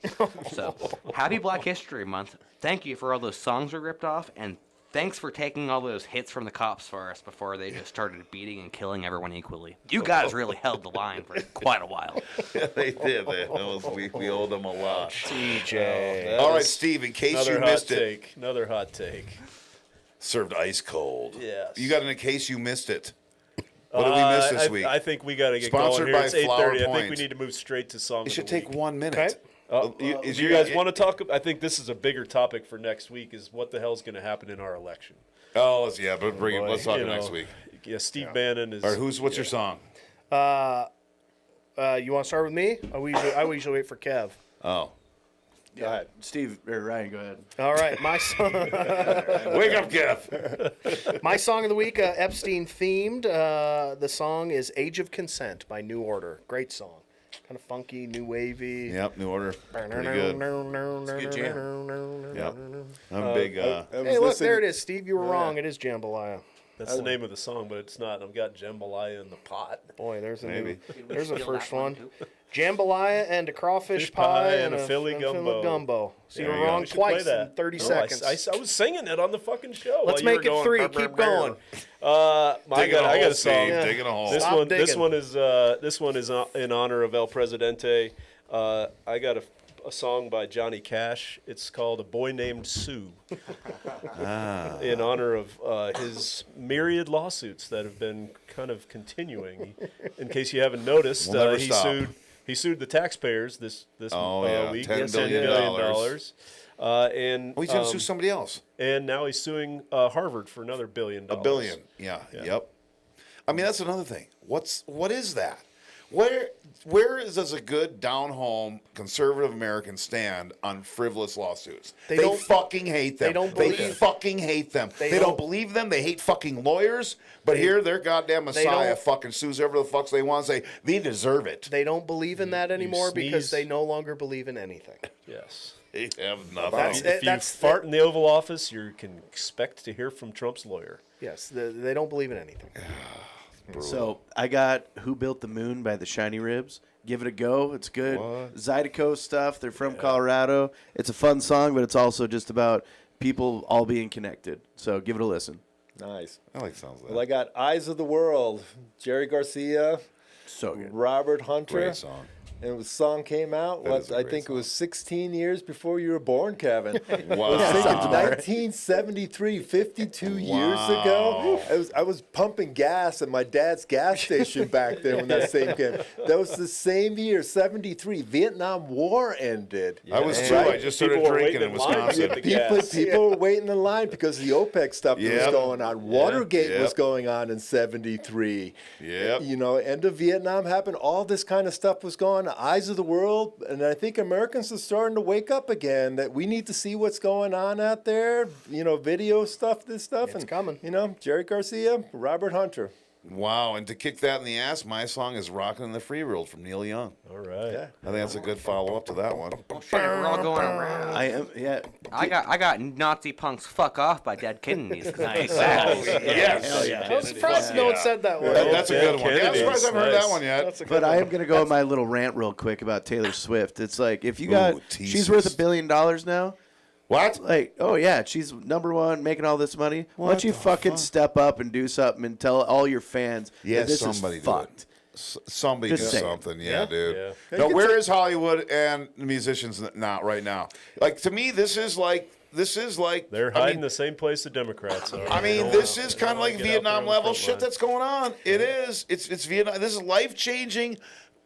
So, happy Black History Month. Thank you for all those songs we ripped off, and thanks for taking all those hits from the cops for us before they just started beating and killing everyone equally. You guys really held the line for quite a while. They did. We owe them a lot. TJ. All right, Steve, in case you missed it. Another hot take. Served ice cold. Yes. You got in case you missed it. What did we miss this week? I think we got to get Sponsored going here. by It's Flower 8:30. I think Point. we need to move straight to song It of should the take week. 1 minute. Do you guys want to talk? I think this is a bigger topic for next week. Is what the hell's going to happen in our election? Oh, but bring it. Let's talk You next know, week. Yeah, Steve Bannon is. All right, what's your song? You want to start with me? I usually wait for Kev. Oh. Go ahead. Steve or Ryan, go ahead. All right, my song. Wake up, Kev. My song of the week, Epstein themed. The song is "Age of Consent" by New Order. Great song. Kind of funky, new wavy. Yep, New Order. Pretty good. good jam. Yep. I'm a big. Hey, look, there it is, Steve. You were wrong. It is jambalaya. That's the name of the song, but it's not. I've got jambalaya in the pot. Boy, there's a Maybe. there's a Feel first that one. too. Jambalaya and a crawfish Fish pie pie and a Philly gumbo. So you There were you go. wrong We should play twice in that. 30 No, seconds. I was singing it on the fucking show. Let's while you make were it going, 3. "Brr, Keep brr, brr." going. I got a song. Yeah. Digging a hole. This Stop one, this digging. one is in honor of El Presidente. I got a song by Johnny Cash. It's called "A Boy Named Sue," in honor of his myriad lawsuits that have been kind of continuing. In case you haven't noticed, We'll never he stop. sued the taxpayers this Oh, yeah. week. $10 $10 billion. billion. And Oh, he's going to sue somebody else. and now he's suing Harvard for another $1 billion. $1 billion. Yeah. Yep. I mean, that's another thing. What is that? Does a good down home conservative American stand on frivolous lawsuits? They don't- fucking hate them. they don't They believe- fucking hate them. They don't don't- believe them. They hate fucking lawyers. But here, their goddamn Messiah don't- fucking sues whoever the fucks they want. Say they deserve it. They don't believe in that anymore because sneeze. they no longer believe in anything. Yes. They have nothing. If you fart in the Oval Office, you can expect to hear from Trump's lawyer. Yes, they don't believe in anything. So I got Who Built the Moon by the Shiny Ribs. Give it a go. It's good. Zydeco stuff. They're from Colorado. It's a fun song, but it's also just about people all being connected. So give it a listen. Nice. I like sounds like Well, I got Eyes of the World, Jerry Garcia, So good. Robert Hunter. great song. And the song came out, That is a I great think song. it was 16 years before you were born, Kevin. Wow. I think it's 1973, 52 years ago. I was pumping gas at my dad's gas station back then when that same came. That was the same year, 73. Vietnam War ended. I was too. Right? I just started People were drinking waiting in in line to Wisconsin. get the gas. People were waiting in line because of the OPEC stuff that Yep. was going on. Watergate was Yep. going on in 73. Yep. You know, end of Vietnam happened. All this kind of stuff was going on. Eyes of the world. And I think Americans are starting to wake up again that we need to see what's going on out there. You know, video stuff, this stuff. It's coming. You know, Jerry Garcia, Robert Hunter. Wow, and to kick that in the ass, my song is "Rockin' in the Free World" from Neil Young. All right. Yeah. I think that's a good follow-up to that one. Oh, shit, we're all going around. I am. Yeah. I got Nazi punks fuck off by Dead Kennedys. Nice. Yes. Hell yeah. I was surprised no one said that one. That's a good one. Yeah, I'm Kennedy. surprised I haven't heard Nice. that one yet. That's a good But I one. am going to go on my little rant real quick about Taylor Swift. It's like, if you got, Ooh, she's teases. worth $1 billion now. What? Like, oh yeah, she's #1, making all this money. Why don't you the fucking fuck? step up and do something and tell all your fans Yeah, that this somebody is do it. fucked? Somebody Just do saying. something. Yeah, dude. Yeah. No, where is Hollywood and the musicians not right now? Like, to me, this is like They're I hiding mean, the same place the Democrats are. I mean, this is kind of like get out there Vietnam on the level front shit line. that's going on. It is. It's Vietnam. This is life changing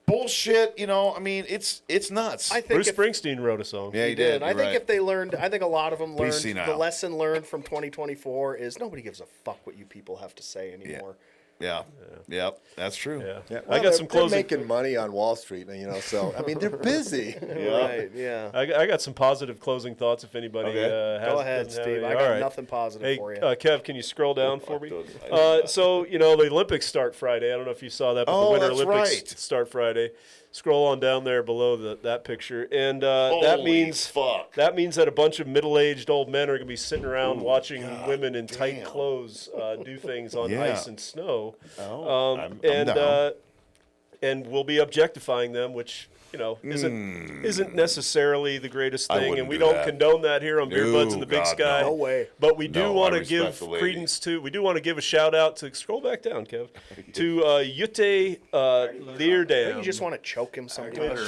bullshit. You know, I mean, it's nuts. I think Bruce if, Springsteen wrote a song. yeah, he did. did. I You're think right. if they learned, I think a lot of them learned. see now. The lesson learned from 2024 is nobody gives a fuck what you people have to say anymore. Yeah. Yep. That's true. Yeah. Yeah, I got some they're closing. making money on Wall Street, you know, so, I mean, they're busy. Right, yeah. I got some positive closing thoughts if anybody has. Go ahead, doesn't have Steve. any. I All got right. nothing positive Hey, for you. Kev, can you scroll down for me? So, you know, the Olympics start Friday. I don't know if you saw that, but Oh, the Winter that's Olympics right. start Friday. Scroll on down there below that picture. And that Holy means fuck. that means that a bunch of middle-aged old men are going to be sitting around watching women in tight clothes do things on Yeah. ice and snow. I'm down. And we'll be objectifying them, which isn't necessarily the greatest I thing, wouldn't and we do don't that. condone that here on Beer No, Buds in the Big God, Sky. No way. But we do No, want I to give respect the lady. credence to. We do want to give a shout out to. Scroll back down, Kev. To Yute Leerdam. You just want to choke him sometimes.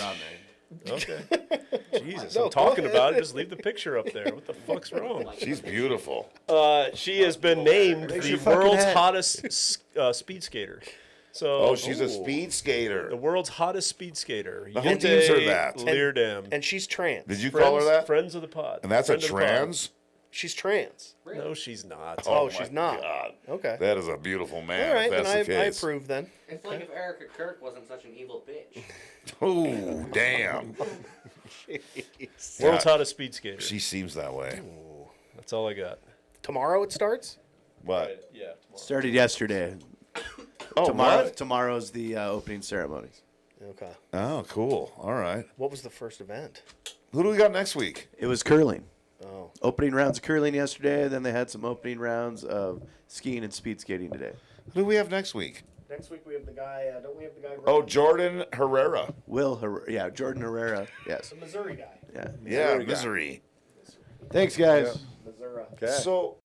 Okay. Jesus, I'm talking about it. Just leave the picture up there. What the fuck's wrong? She's beautiful. She has been named the your fucking world's head. hottest speed skater. So, Oh, she's a speed skater. the world's hottest speed skater. Who Yute names her that? Leerdam. And she's trans. Did you call her that? Friends of the pod. And that's a Friend of the pod. trans? She's trans. No, she's not. Oh, my she's not. God. Okay. That is a beautiful man. All right, if then that's the I case. approve then. It's like if Erica Kirk wasn't such an evil bitch. Oh, damn. World's hottest speed skater. She seems that way. That's all I got. Tomorrow it starts? What? Yeah. Started yesterday. Oh, what? Tomorrow's the opening ceremonies. Okay. Oh, cool. All right. What was the first event? Who do we got next week? It was curling. Oh. Opening rounds of curling yesterday. Then they had some opening rounds of skiing and speed skating today. Who do we have next week? Next week we have the guy. Don't we have the guy? Oh, Jordan Herrera. Jordan Herrera. Yes. the Missouri guy. Yeah. Yeah, Missouri. Thanks, guys. Missouri. Okay. So